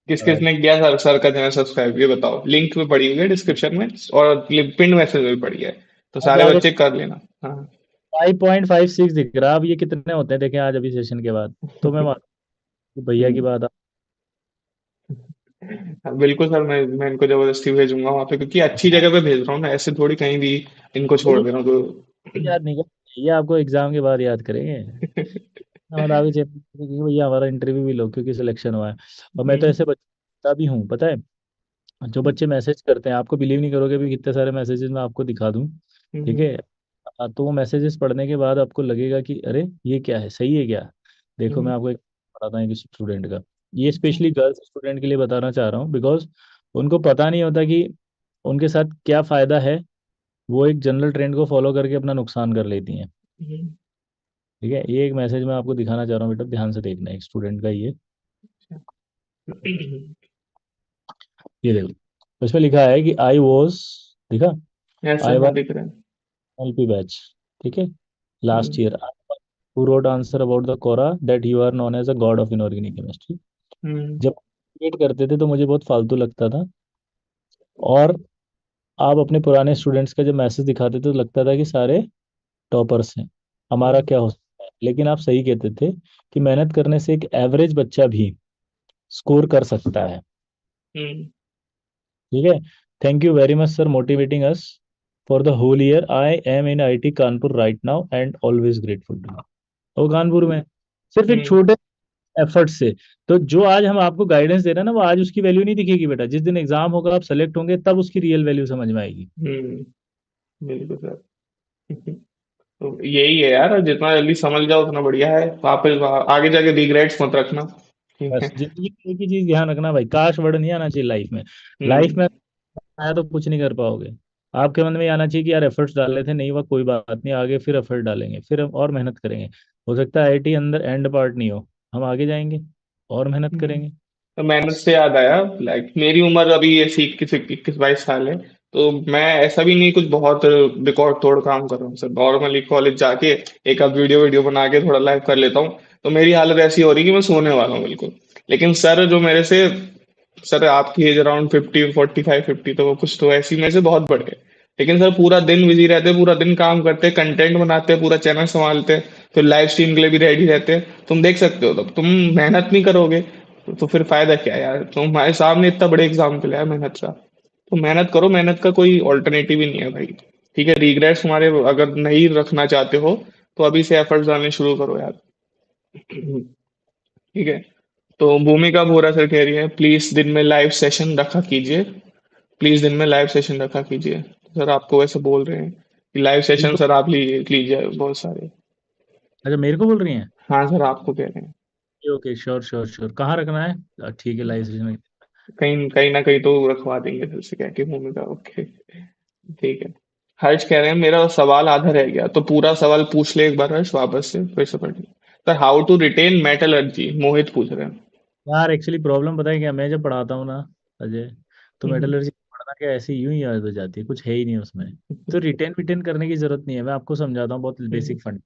किस किस ने किया सर का चैनल सब्सक्राइब, ये बताओ। लिंक में पड़ी हुई है डिस्क्रिप्शन में, और पिन मैसेज में भी पड़ी है, तो आज सारे जाके बच्चे कर लेना। हाँ। 5.56 दिख रहा, अब ये कितने होते हैं देखें आज अभी सेशन के बाद, तो मैं मानूं कि भैया की हम्म। बात हाँ, बिल्कुल सर, मैं इनको जबरदस्ती भेजूंगा वहां पे, क्योंकि अच्छी जगह पे भेज रहा हूँ ना, ऐसे थोड़ी कहीं भी इनको छोड़ आप दे रहा हूँ तो। याद नहीं कर, ये आपको एग्जाम के बाद याद करेंगे। हम आगे चेक कि भैया हमारा इंटरव्यू भी लो, क्योंकि सिलेक्शन हुआ है। और मैं तो हम्म। ऐसे बच्चा भी हूँ, पता है? जो बच्चे मैसेज करते हैं, आपको बिलीव नहीं करोगे भी, कितने सारे मैसेजेस मैं आपको दिखा दूं, ठीक हम्म। है? तो वो मैसेजेस पढ़ने के बाद आपको लगेगा कि अरे ये क्या है, सही है क्या? देखो मैं हम्म। आपको एक बताता हूँ, किसी स्टूडेंट का, ये स्पेशली गर्ल्स स्टूडेंट के लिए बताना चाह रहा हूँ, बिकॉज उनको पता नहीं होता कि उनके साथ क्या फ़ायदा है, वो एक जनरल ट्रेंड को फॉलो करके अपना नुकसान कर लेती हैं। हम्म। ठीक है, ये एक मैसेज मैं आपको दिखाना चाह रहा हूँ बेटा, ध्यान से देखना, एक स्टूडेंट का ये देखो, उसमें लिखा है कि आई वॉज, देखा? ऐसा आई हाँ वॉज दिख रहा है। एलपी बैच, ठीक है, last hmm. Year, who wrote answer about the Quora that you are known as a god of inorganic chemistry। हम्म। जब क्रिएट करते थे तो मुझे बहुत फालतू लगता था, और आप अपने पुराने स्टूडेंट्स का जब मैसेज दिखाते थे तो लगता था कि सारे टॉपर्स हैं, हमारा हम्म। क्या हो सकता है, लेकिन आप सही कहते थे कि मेहनत करने से एक एवरेज बच्चा भी स्कोर कर सकता है। हम्म। ठीक है, thank you very much sir motivating us for the whole year, I am in IT Kanpur right now and always grateful to. वो कानपुर में सिर्फ एक हम्म। छोटे एफर्ट से, तो जो आज हम आपको गाइडेंस दे रहे हैं ना, वो आज उसकी वैल्यू नहीं दिखेगी बेटा, जिस दिन एग्जाम होगा आप सेलेक्ट होंगे तब उसकी रियल वैल्यू समझ में आएगी। बिल्कुल सर। तो यही है यार, जितना जल्दी समझ जाओ उतना बढ़िया है, वापस आगे जाके रिग्रेट्स मत रखना। ठीक बस है। जिंदगी में एक ही चीज ध्यान रखना भाई, काश वर्ड नहीं आना चाहिए लाइफ में। लाइफ हम्म। में आया तो कुछ नहीं कर पाओगे। आपके मन में ये आना चाहिए कि यार एफर्ट्स डाले थे, नहीं हुआ कोई बात नहीं, आगे फिर एफर्ट डालेंगे, फिर हम और मेहनत करेंगे। हो सकता है आईआईटी अंदर एंड पार्ट नहीं हो, हम आगे जाएंगे और मेहनत हम्म। करेंगे। तो मेहनत से याद आया, लाइक मेरी उम्र अभी ऐसी 21 22 साल है। तो मैं ऐसा भी नहीं कुछ बहुत रिकॉर्ड तोड़ काम कर रहा हूँ सर, नॉर्मली कॉलेज जाके एक आध वीडियो वीडियो बना के थोड़ा लाइव कर लेता हूँ। तो मेरी हालत ऐसी हो रही है कि मैं सोने वाला हूँ बिल्कुल। लेकिन सर जो मेरे से, सर आपकी एज अराउंड 50 45 50, तो वो कुछ तो ऐसी मेरे से बहुत बड़े हैं। लेकिन सर पूरा दिन बिजी रहते हैं, पूरा दिन काम करते हैं, कंटेंट बनाते हैं, पूरा चैनल संभालते हैं, फिर लाइव स्ट्रीम के लिए भी रेडी रहते हैं। तुम देख सकते हो, तब तुम मेहनत नहीं करोगे तो फिर फायदा क्या है यार? तुम्हारे सामने इतना बड़े एग्जाम्पल है मेहनत का। तो मेहनत करो, मेहनत का कोई ऑल्टरनेटिव ही नहीं है भाई। ठीक है, रिग्रेट्स तुम्हारे अगर नहीं रखना चाहते हो तो अभी से एफर्ट्स डालने शुरू करो यार। ठीक है। तो भूमिका बोरा सर कह रही है प्लीज दिन में लाइव सेशन रखा कीजिए, प्लीज दिन में लाइव सेशन रखा कीजिए। सर आपको वैसे बोल रहे हैं कि लाइव सेशन किसको? सर आप लीजिए बहुत सारे। अच्छा, मेरे को बोल रही हैं? हाँ सर आपको कह रहे हैं। Okay, sure sure sure. कहाँ रखना है? ठीक है, लाइव सेशन। कहीं कहीं ना कहीं तो रखवा देंगे सर से कह के भूमिका। ओके ठीक है। हर्ष कह रहे हैं मेरा सवाल आधा रह गया, तो पूरा सवाल पूछ ले एक बार हर्ष वापस से फिर से पढ़ ले। Sir how to retain metallurgy Mohit पूछ रहे हैं। यार एक्चुअली प्रॉब्लम पता है क्या, मैं जब पढ़ाता हूँ ना अजय, तो हम्म, मेटलर्जी पढ़ना क्या ऐसे यूं ही याद हो जाती है, कुछ है ही नहीं उसमें। तो रिटेन विटेन करने की जरूरत नहीं है, मैं आपको समझाता हूँ बहुत हम्म, बेसिक फंड।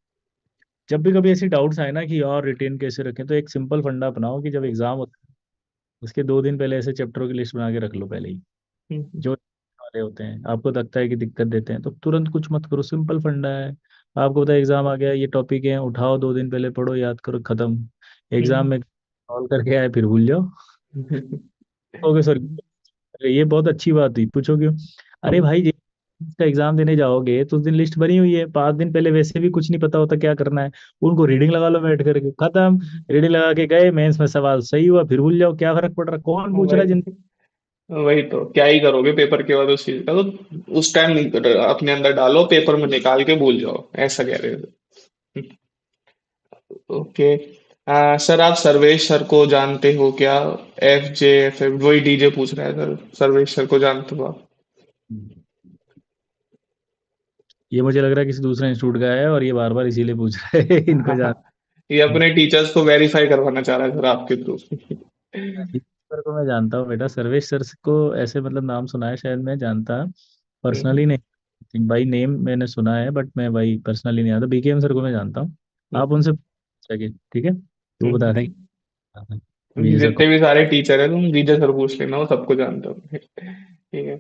जब भी कभी ऐसी डाउट्स आए ना कि यार रिटेन कैसे रखें, तो एक सिंपल फंडा अपनाओ कि जब एग्जाम होता है उसके 2 दिन पहले ऐसे चैप्टरों की लिस्ट बना के रख लो पहले ही, हम्म, जो वाले होते हैं आपको लगता है कि दिक्कत देते हैं, तो तुरंत कुछ मत करो, सिंपल फंडा है। आपको पता है एग्जाम आ गया, ये टॉपिक है, उठाओ 2 दिन पहले पढ़ो, याद करो, खत्म। एग्जाम हम्म, में सॉल्व करके आए फिर भूल जाओ। हम्म, ओके सर, ये बहुत अच्छी बात हुई, पूछो क्यों? अरे हम्म, भाई, का एग्जाम देने जाओगे तो उस दिन लिस्ट बनी हुई है, 5 दिन पहले वैसे भी कुछ नहीं पता होता क्या करना है। उनको रीडिंग लगा लो बैठ करके, खत्म। रीडिंग लगा के गए, मेंस में सवाल सही हुआ, फिर भूल जाओ, क्या फर्क पड़ रहा, कौन पूछ रहा है वही जिंदगी। वही तो क्या ही करोगे पेपर के बाद उस चीज का, तो उस टाइम अपने अंदर डालो, पेपर में निकाल के भूल जाओ, ऐसा कह रहे थे। ओके। सर आप सर्वेश सर को जानते हो क्या? FJ वही डीजे पूछ रहा है सर, सर्वेश सर को जानते हो आप? ये मुझे लग रहा है किसी दूसरे इंस्टीट्यूट का है, और ये बार बार इसीलिए पूछ रहा है इनको जान। ये अपने टीचर्स को वेरीफाई करवाना चाह रहा है सर आपके थ्रू। सर को मैं जानता हूँ बेटा, सर्वेश सर को ऐसे मतलब नाम सुना है, शायद मैं जानता पर्सनली हम्म, नहीं, बाई नेम मैंने सुना है, बट मैं भाई पर्सनली नहीं आता। BKM सर को मैं जानता हूँ, आप हम्म, उनसे पूछ सके, ठीक है, तो वो बता हम्म। देंगे। विजय सर को। जितने भी सारे टीचर है तुम विजय सर पूछ लेना, वो सबको जानते हो। ठीक है।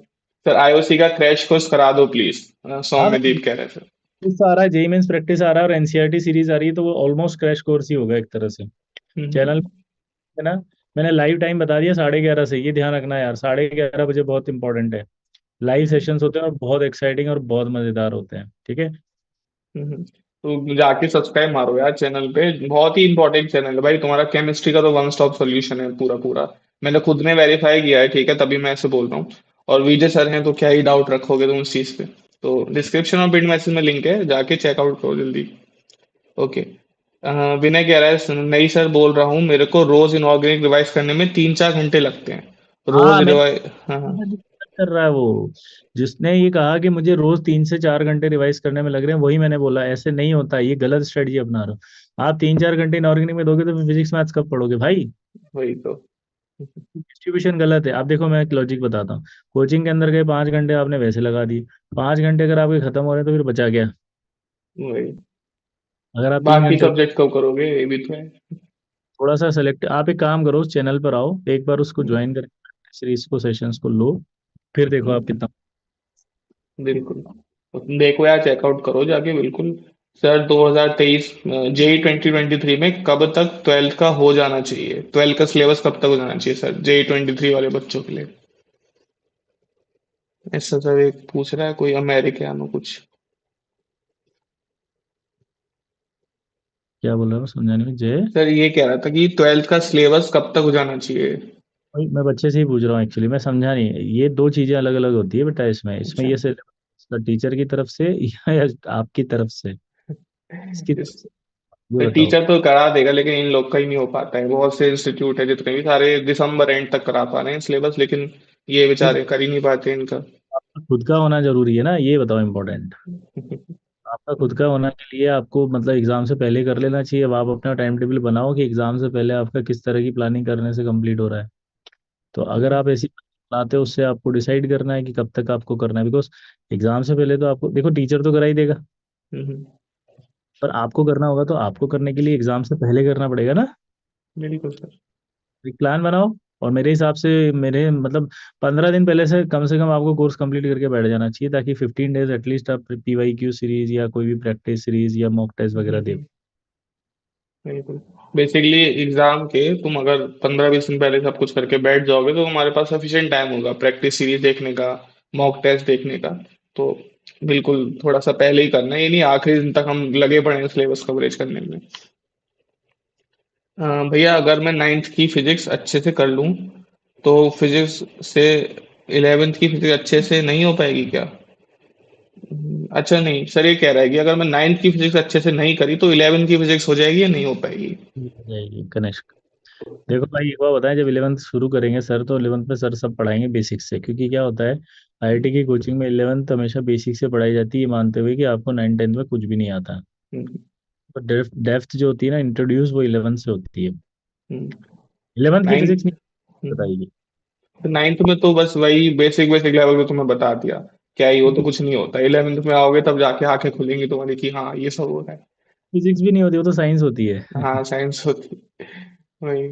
सर IOC का क्रैश कोर्स करा दो प्लीज, हाँ सौम्यदीप कह रहे थे। प्रैक्टिस आ रहा है, जेई मेंस प्रैक्टिस आ रहा है, और एनसीईआरटी सीरीज आ रही है, तो वो ऑलमोस्ट क्रैश कोर्स ही होगा एक तरह से। चैनल हम्म, है ना, मैंने लाइव टाइम बता दिया 11:30 से, ये ध्यान रखना यार, 11:30 बजे बहुत इंपॉर्टेंट है। लाइव सेशंस होते हैं और बहुत एक्साइटिंग और बहुत मजेदार होते हैं, ठीक है। तो जाके सब्सक्राइब मारो यार चैनल पे, बहुत ही इंपॉर्टेंट चैनल है भाई तुम्हारा, केमिस्ट्री का तो वन स्टॉप सॉल्यूशन है पूरा पूरा। मैंने खुद ने वेरीफाई किया है, ठीक है, तभी मैं ऐसे बोल रहा हूँ। और विजय सर हैं तो क्या ही डाउट रखोगे तुम उस चीज पे। तो डिस्क्रिप्शन और पिन मैसेज में लिंक है, जाके चेकआउट करो जल्दी। ओके। विनय कह रहा है नहीं सर बोल रहा हूँ, मेरे को रोज इनऑर्गेनिक रिवाइज करने में 3-4 घंटे लगते हैं। रोज हाँ मैं रिवाइज। हाँ हाँ। दिक्कत कर रहा है वो, जिसने ये कहा कि मुझे रोज 3 से 4 घंटे रिवाइज करने में लग रहे हैं, वही मैंने बोला ऐसे नहीं होता, ये गलत स्ट्रेटजी अपना रहे हो। आप 3-4 घंटे इनऑर्गेनिक में दोगे तो फिर फिजिक्स मैथ्स कब पढ़ोगे भाई? वही तो। डिस्ट्रीब्यूशन गलत है। आप देखो, मैं एक लॉजिक बताता हूँ, कोचिंग के अंदर गए 5 घंटे आपने वैसे लगा दिए, 5 घंटे अगर आपके खत्म हो रहे हैं तो फिर बचा गया? वही। अगर आप तीन बाकी घंटे सब्जेक्ट कब करोगे ये भी तो है। थोड़ा सा सेलेक्ट, आप एक काम करो, उस चैनल पर आओ, एक बार उसको हम्म, ज्वाइन करके सीरीज को, सेशंस को लो, फिर देखो आप हम्म, कितना। बिल्कुल। तो तुम देखो यार, चेकआउट करो जाके बिल्कुल। सर 2023 JEE 2023 में कब तक 12th का हो जाना चाहिए, 12th का सिलेबस कब तक हो जाना चाहिए सर JEE 23 वाले बच्चों के लिए? ऐसा सर एक पूछ रहा है कोई अमेरिकन कुछ। क्या बोल रहा हूँ समझाने में जय? सर ये कह रहा था कि 12th का सिलेबस कब तक हो जाना चाहिए। भाई मैं बच्चे से ही पूछ रहा हूँ, एक्चुअली मैं समझा नहीं, ये दो चीजें अलग अलग होती है बेटा, इसमें इसमें अच्छा। ये से टीचर की तरफ से या आपकी तरफ से, इसकी तरफ इस से, ये बताओ। टीचर तो करा देगा, लेकिन इन लोग का ही नहीं हो पाता है, बहुत से इंस्टीट्यूट है जितने भी सारे दिसंबर एंड तक करा पा रहे हैं सिलेबस, लेकिन ये ये बेचारे कर ही नहीं पाते इनका। आपका खुद का होना जरूरी है ना, ये बताओ इम्पोर्टेंट। आपका खुद का होना के लिए आपको मतलब एग्जाम से पहले कर लेना चाहिए। अब आप अपना टाइम टेबल बनाओ कि एग्जाम से पहले आपका किस तरह की प्लानिंग करने से कंप्लीट हो रहा है। तो अगर आप ऐसी बनाते हो, उससे आपको डिसाइड करना है कि कब तक आपको करना है, बिकॉज एग्जाम से पहले तो आपको देखो टीचर तो करा ही देगा, पर आपको करना होगा, तो आपको करने के लिए एग्जाम से पहले करना पड़ेगा ना। बिल्कुल सर। एक प्लान बनाओ, और मेरे हिसाब से, मेरे मतलब 15 दिन पहले से कम आपको कोर्स कंप्लीट करके बैठ जाना चाहिए, ताकि 15 डेज एटलीस्ट आप PYQ सीरीज या कोई भी प्रैक्टिस सीरीज या मॉक टेस्ट वगैरह दे। बिल्कुल। बेसिकली एग्जाम के तुम अगर 15-20 दिन पहले सब कुछ करके बैठ जाओगे तो तुम्हारे पास सफिशिएंट टाइम होगा प्रैक्टिस सीरीज देखने का, मॉक टेस्ट देखने का। तो बिल्कुल थोड़ा सा पहले ही करना है, ये नहीं आखिरी दिन तक हम लगे पड़े हैं सिलेबस कवरेज करने में। भैया अगर मैं नाइन्थ की फिजिक्स अच्छे से कर लूँ तो फिजिक्स से 11th की फिजिक्स अच्छे से नहीं हो पाएगी क्या? अच्छा नहीं सर, ये कह रहा है कि अगर मैं नाइन्थ की फिजिक्स अच्छे से नहीं करी तो 11th की फिजिक्स हो जाएगी या नहीं हो पाएगी? हो जाएगी कनिष्क। देखो भाई एक बार बताएं, जब 11th शुरू करेंगे सर तो 11th में सर सब पढ़ाएंगे बेसिक से, क्योंकि क्या होता है आईआईटी की कोचिंग में 11th हमेशा बेसिक से पढ़ाई जाती है, ये मानते हुए कि आपको 9 10 में कुछ भी नहीं आता। हम्म, तो डेप्थ जो होती है ना इंट्रोड्यूस, वो 11th से होती है। हम्म, 11th की नाइन्थ फिजिक्स नहीं बताइए। तो नाइन्थ में तो बस वही बेसिक बेसिक लेवल तो तुम्हें बता दिया, क्या ही हो तो कुछ नहीं होता। 11th में आओगे तब जाके आंखें खुलेंगी तुम्हारी कि हाँ ये सब हो रहा फिजिक्स भी नहीं होती, वो तो साइंस होती है। है। हाँ साइंस होती, वही।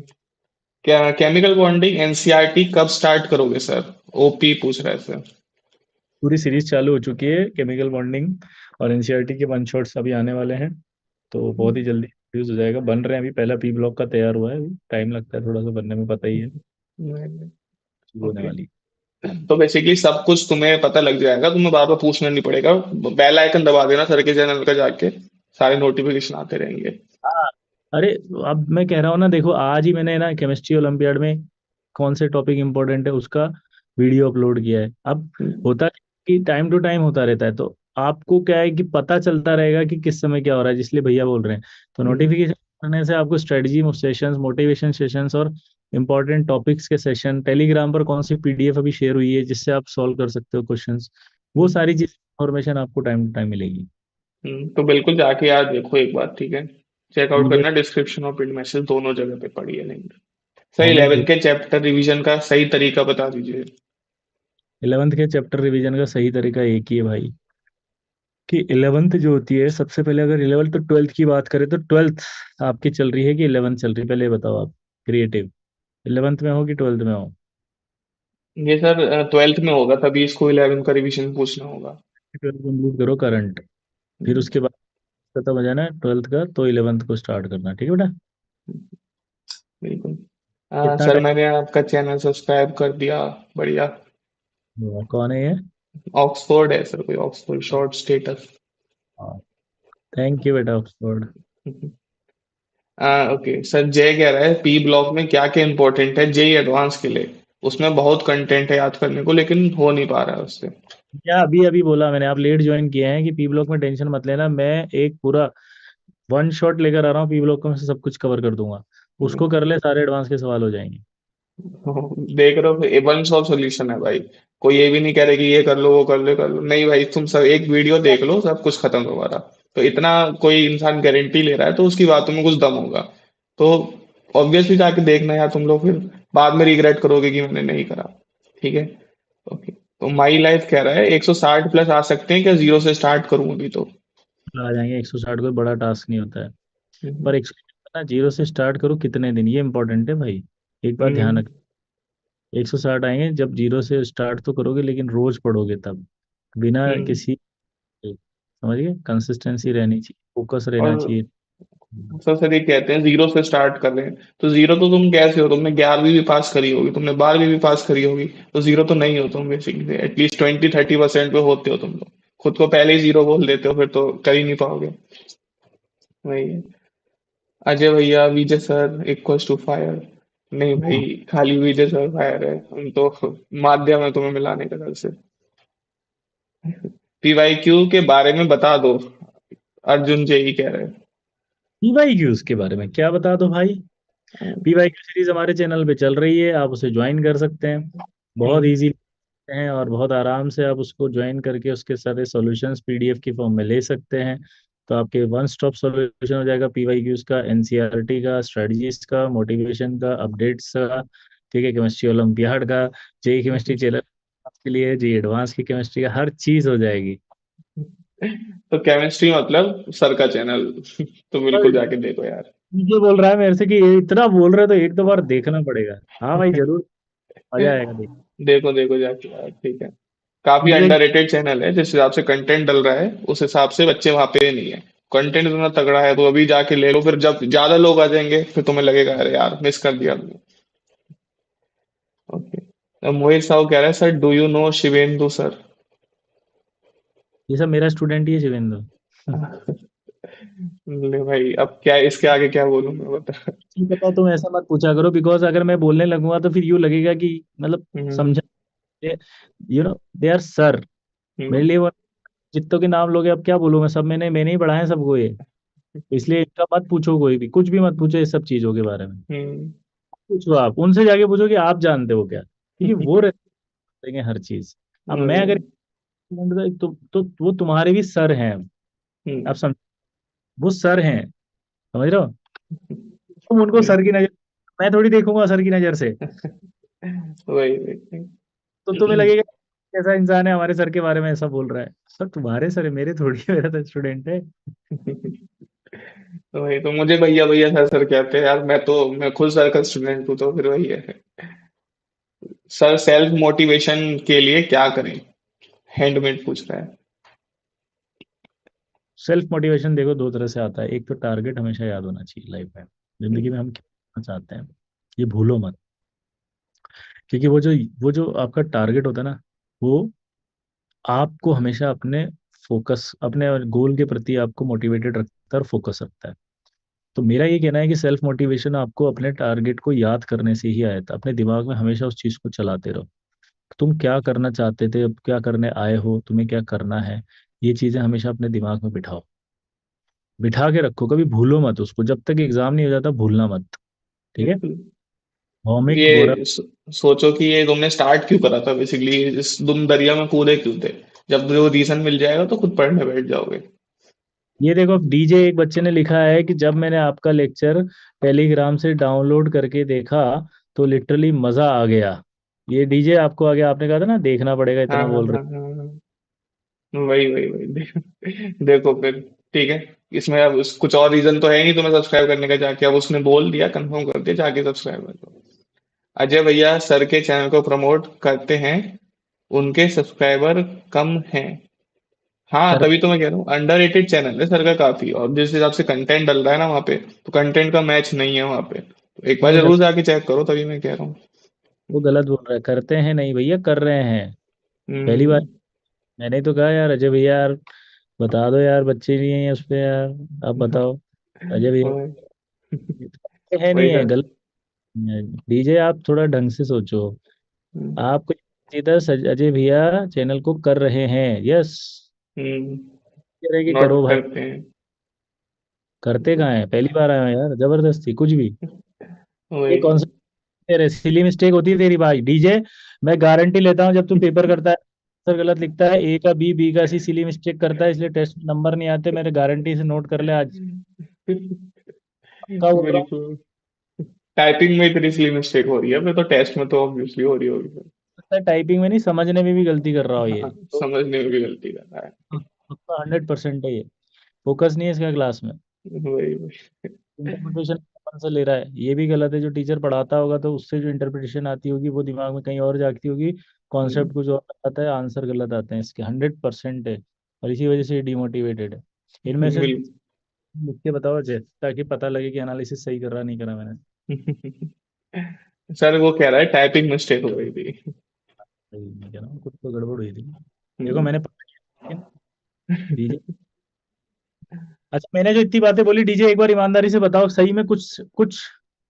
क्या केमिकल बॉन्डिंग एनसीईआरटी कब स्टार्ट करोगे सर? ओपी पूछ रहा है सर। पूरी सीरीज चालू हो चुकी है केमिकल बॉन्डिंग, और एनसीईआरटी के वन शॉट्स अभी आने वाले हैं, तो बहुत ही जल्दी यूज हो जाएगा। बन रहे हैं, अभी पहला पी ब्लॉक का तैयार हुआ है, टाइम लगता है थोड़ा सा बनने में, पता ही है। शुरू होने ओके, वाली तो बेसिकली सब कुछ तुम्हें पता लग जाएगा, तुम्हें बार बार पूछना नहीं पड़ेगा। बेल आइकन दबा देना सर के चैनल का जाके, सारे नोटिफिकेशन आते रहेंगे। हाँ। अरे अब मैं कह रहा हूँ ना, देखो आज ही मैंने ना केमिस्ट्री ओलंपियाड में कौन से टॉपिक इंपॉर्टेंट है उसका वीडियो अपलोड किया है। अब होता है कि टाइम टू टाइम होता रहता है, तो आपको क्या है कि पता चलता रहेगा कि किस समय क्या हो रहा है, जिसलिए भैया बोल रहे हैं। तो नोटिफिकेशन करने से आपको स्ट्रेटजी सेशंस, मोटिवेशन सेशंस और इम्पोर्टेंट टॉपिक्स के सेशन, टेलीग्राम पर कौन सी पीडीएफ अभी शेयर हुई है जिससे आप सॉल्व कर सकते हो क्वेश्चंस, वो सारी चीज इन्फॉर्मेशन आपको टाइम टू टाइम मिलेगी। तो बिल्कुल जाके यार देखो एक बार, ठीक है? चेकआउट मुझे करना डिस्क्रिप्शन और पिन मैसेज दोनों जगह पे पड़ी है लिंक। सर मैंने 11 के चैप्टर रिवीजन का सही तरीका बता दीजिए। 11th के चैप्टर रिवीजन का सही तरीका एक ही है भाई, कि 11th जो होती है, सबसे पहले अगर 11th तो 12th की बात करें तो 12th आपकी चल रही है कि 11th चल रही है, पहले ये बताओ आप। क्रिएटिव 11th में हो कि 12th में हो? ये सर 12th में होगा तभी इसको 11 का रिवीजन पूछना होगा। 12th कंप्लीट करो करंट, फिर हम्म, उसके बाद खत्म हो जाना है 12th का, तो 11th को स्टार्ट करना, ठीक है बेटा? बिल्कुल। कितना सर टाइम मैंने आपका चैनल सब्सक्राइब कर दिया। बढ़िया। हुआ? कौन है ये? ऑक्सफोर्ड है सर, कोई ऑक्सफोर्ड शॉर्ट स्टेटस। हाँ, थैंक यू बेटा ऑक्सफोर्ड। ओके सर, जय कह रहा है पी ब्लॉक में क्या क्या इंपॉर्टेंट है जेई एडवांस के लिए? उसमें बहुत कंटेंट है याद करने को, लेकिन हो नहीं पा रहा है उससे। क्या अभी अभी बोला मैंने, आप लेट ज्वाइन किए हैं, कि पी ब्लॉक में टेंशन मत लेना, मैं एक पूरा वन शॉट लेकर आ रहा हूँ, पी ब्लॉक में से सब कुछ कवर कर दूंगा। उसको कर ले, सारे एडवांस के सवाल हो जाएंगे। देख रहे हो, वन शॉप सॉल्यूशन है भाई। कोई ये भी नहीं कह रहे कि ये कर लो वो कर लो कर लो, नहीं भाई, तुम सब एक वीडियो देख लो सब कुछ खत्म दोबारा। तो इतना कोई इंसान गारंटी ले रहा है तो उसकी बातों में कुछ दम होगा। तो ऑब्वियसली जाके देखना यार तुम लोग, फिर बाद में रिग्रेट करोगे कि मैंने नहीं करा। ठीक है। ओके, तो माई लाइफ कह रहा है 160 प्लस आ सकते हैं क्या? जीरो से स्टार्ट करूं अभी तो? आ जाएंगे 160, कोई बड़ा टास्क नहीं होता है। हम्म, पर 160 ना, जीरो से स्टार्ट करो कितने दिन, ये इंपॉर्टेंट है भाई। एक बात ध्यान हम्म, रख, 160 आएंगे जब जीरो से स्टार्ट तो करोगे, लेकिन रोज पढ़ोगे तब, बिना हम्म। किसी, समझिए, कंसिस्टेंसी रहनी चाहिए, फोकस रहना और चाहिए। सर ये कहते हैं जीरो से स्टार्ट कर रहे हैं, तो जीरो तो तुम कैसे हो? तुमने 11वीं भी पास करी होगी, तुमने 12वीं भी पास करी होगी, तो जीरो तो नहीं हो तुम बेसिकली, एटलीस्ट 20 30% पे होते हो तुम लोग। खुद को पहले ही जीरो बोल देते हो, फिर तो कर ही नहीं पाओगे। वही है। अजय भैया विजय सर इक्वल्स टू फायर। नहीं भाई, खाली विजय सर फायर है, हम तो माध्यम है तुम्हें मिलाने का घर से। पीवाईक्यू के बारे में बता दो, अर्जुन जी ही कह रहे पीवाईक्यूज के बारे में क्या बता दो भाई? हैं। पीवाईक्यू सीरीज हमारे चैनल पे चल रही है, आप उसे ज्वाइन कर सकते हैं। बहुत हम्म, इजी हैं, और बहुत आराम से आप उसको ज्वाइन करके उसके सारे सॉल्यूशंस पीडीएफ की फॉर्म में ले सकते हैं। तो आपके वन स्टॉप सॉल्यूशन हो जाएगा पीवाईक्यूज का, एनसीईआरटी का, स्ट्रेटजीज का, मोटिवेशन का, अपडेट्स का, ठीक है, केमिस्ट्री ओलंपियाड का, जेई केमिस्ट्री चैनल के लिए, जी एडवांस की केमिस्ट्री का, हर चीज हो जाएगी। तो केमिस्ट्री मतलब सर का चैनल तो बिल्कुल जाके देखो यार। जो बोल रहा है मेरे से कि ये इतना बोल रहे हो तो एक दो बार देखना पड़ेगा। हाँ भाई जरूर, मजा आएगा देख। देखो देखो जाके यार, ठीक है। काफी मुझे अंडररेटेड चैनल है, जिस हिसाब से कंटेंट डल रहा है उस हिसाब से बच्चे वहां पे नहीं है। कंटेंट इतना तगड़ा है तो अभी जाके ले लो, फिर जब ज्यादा लोग आ जाएंगे फिर तुम्हें लगेगा अरे यार मिस कर दिया हमने। ओके, मोहित साहू कह रहा है sir do you no Shivendu sir? ये सब मेरा स्टूडेंट ही है शिवेंद्र। ले भाई, अब क्या इसके आगे क्या बोलूं मैं, बता। ठीक पता, तुम ऐसा मत पूछा करो, बिकॉज अगर मैं बोलने लगूंगा तो फिर यूँ लगेगा कि मतलब हम्म। समझा, दे आर सर। मेरे हम्म। लिए वो जितनों के नाम लोगे, अब क्या बोलूं मैं, सब मैंने ही पढ़ाए हैं सबको ये। इसलिए इनका मत पूछो, कोई भी कुछ भी मत पूछो इस सब चीजों के बारे में। हम्म। पूछो आप उनसे, जाके पूछो कि आप जानते हो क्या, क्योंकि वो देंगे हर चीज। अब मैं अगर तो वो तुम्हारे भी सर हैं। हम्म। आप समझ, वो सर हैं, समझ रहे हो? तुम उनको सर की बिल्कुल। नजर, मैं थोड़ी देखूंगा सर की नजर से। वही वही। तो तुम्हें लगेगा कैसा इंसान है हमारे सर के बारे में ऐसा बोल रहा है। सर तुम्हारे सर है, मेरे थोड़ी है, मेरा तो स्टूडेंट है। वही तो, मुझे भैया भैया सर सर कहते हैं यार, मैं खुद सर का स्टूडेंट हूँ, तो फिर वही है। सर, सेल्फ मोटिवेशन के लिए क्या करें? हैंडमेड पूछ रहा है। सेल्फ मोटिवेशन देखो दो तरह से आता है। एक तो टारगेट हमेशा याद होना चाहिए लाइफ में, जिंदगी में हम क्या करना चाहते हैं, ये भूलो मत। क्योंकि वो जो आपका टारगेट होता है ना, वो आपको हमेशा अपने फोकस, अपने गोल के प्रति आपको मोटिवेटेड रखता है और फोकस रखता है। तो मेरा ये कहना है कि सेल्फ मोटिवेशन आपको अपने टारगेट को याद करने से ही आया था। अपने दिमाग में हमेशा उस चीज को चलाते रहो। तुम क्या करना चाहते थे, अब क्या करने आए हो, तुम्हें क्या करना है, ये चीजें हमेशा अपने दिमाग में बिठाओ, बिठा के रखो, कभी भूलो मत उसको। जब तक एग्जाम नहीं हो जाता भूलना मत। ठीक है? बिल्कुल। भौमिक गौरव। सोचो कि ये तुमने स्टार्ट क्यों करा था बेसिकली, इस दुम दरिया में कूदे क्यों थे? जब वो रीजन मिल जाएगा तो खुद पढ़ने बैठ जाओगे। ये देखो डीजे, एक बच्चे ने लिखा है कि जब मैंने आपका लेक्चर टेलीग्राम से डाउनलोड करके देखा तो लिटरली मजा आ गया। ये डीजे आपको आगे, आपने कहा था ना देखना पड़ेगा, हाँ इतना हाँ बोल हाँ रहे। हाँ हाँ। वही वही वही देखो फिर। ठीक है। इसमें अब कुछ और रीजन तो है नहीं तुम्हें सब्सक्राइब करने का, जाके अब उसने बोल दिया, कंफर्म कर दिया, जाके सब्सक्राइब कर दो। अजय भैया सर के चैनल को प्रमोट करते हैं, उनके सब्सक्राइबर कम हैं। हाँ, कर, तभी तो मैं कह रहा हूँ, अंडररेटेड चैनल है सर का काफी, और जिस हिसाब से कंटेंट डल रहा है ना वहाँ पे, तो कंटेंट का मैच नहीं है वहाँ पे, तो एक बार नहीं जरूर जाके चेक करो, तभी मैं कह रहा हूँ। वो गलत बोल रहा है, करते हैं नहीं भैया, कर रहे हैं। पहली बार हम्म। मैंने तो कहा यार अजय भैया यार, बता दो यार, बच्चे नहीं है उस पे यार, आप बताओ अजय भैया। वही है नहीं वही है, कर। गलत है। डीजे आप थोड़ा ढंग से सोचो। हम्म। आपको सीधा अजय भैया चैनल को कर रहे हैं, यस, कह रहे कि करो नोट भाई। करते हैं। करते कहाँ है, पहली बार आए हो यार, जबरदस्ती कुछ भी। ये वही कौन सा तेरे सिली मिस्टेक होती है तेरी भाई डीजे? मैं गारंटी लेता हूँ, जब तू पेपर करता है आंसर गलत लिखता है, ए का बी, बी का सी, सिली मिस्टेक करता है, इसलिए टेस्ट नंबर नहीं आते, मेरे गारंटी से नोट कर ले आज। पक्का बोल रहा हूँ। बिल्कुल। टाइपिंग में इतनी सी मिस्टेक हो रही है, फिर तो टेस्ट में तो ऑब्वियसली हो रही होगी फिर। टाइपिंग में नहीं, समझने में भी गलती कर रहा हो ये हाँ, तो। समझने में भी गलती कर रहा है। पक्का 100% है ये। फोकस नहीं है इसका क्लास में, वही वही। इंटरप्रिटेशन कौन सा ले रहा है, ये भी गलत है। जो टीचर पढ़ाता होगा तो उससे जो इंटरप्रिटेशन आती होगी वो दिमाग में कहीं और जाती होगी, हम्म। कॉन्सेप्ट कुछ और आता है, आंसर गलत आते हैं इसके, 100% है। और इसी वजह से ये डिमोटिवेटेड है। इनमें से बिल्कुल। लिख के बताओ अजय, ताकि पता लगे कि एनालिसिस सही कर रहा नहीं करा मैंने। सर वो कह रहा है टाइपिंग मिस्टेक हो गई थी। सही मैं कह रहा हूँ, कुछ तो गड़बड़ हुई थी। देखो हम्म। मैंने पता किया, लेकिन डीजे, अच्छा मैंने जो इतनी बातें बोली, डीजे एक बार ईमानदारी से बताओ, सही में कुछ कुछ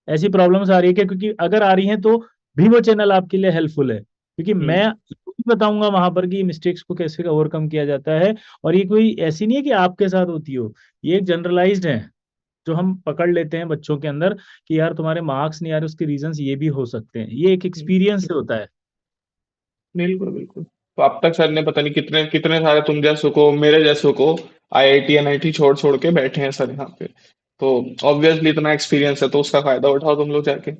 ऐसी प्रॉब्लम्स आ रही है क्या? क्योंकि अगर आ रही हैं तो भी वो चैनल आपके लिए हेल्पफुल है, क्योंकि मैं हम्म। ये भी बताऊंगा वहां पर कि मिस्टेक्स को कैसे ओवरकम किया जाता है। और ये कोई ऐसी नहीं है कि आपके साथ होती हो, ये एक जनरलाइज्ड है जो हम पकड़ लेते हैं बच्चों के अंदर, कि यार तुम्हारे मार्क्स नहीं आ रहे, उसके रीजंस ये भी हो सकते हैं, ये एक एक्सपीरियंस से होता है। बिल्कुल बिल्कुल। तो अब तक सर ने पता नहीं कितने कितने सारे तुम जैसों को, मेरे जैसों को, आईआईटी एनआईटी छोड़ छोड़ के बैठे हैं सर यहाँ पे। तो ऑब्वियसली इतना एक्सपीरियंस है, तो उसका फायदा उठाओ तुम लोग जाके।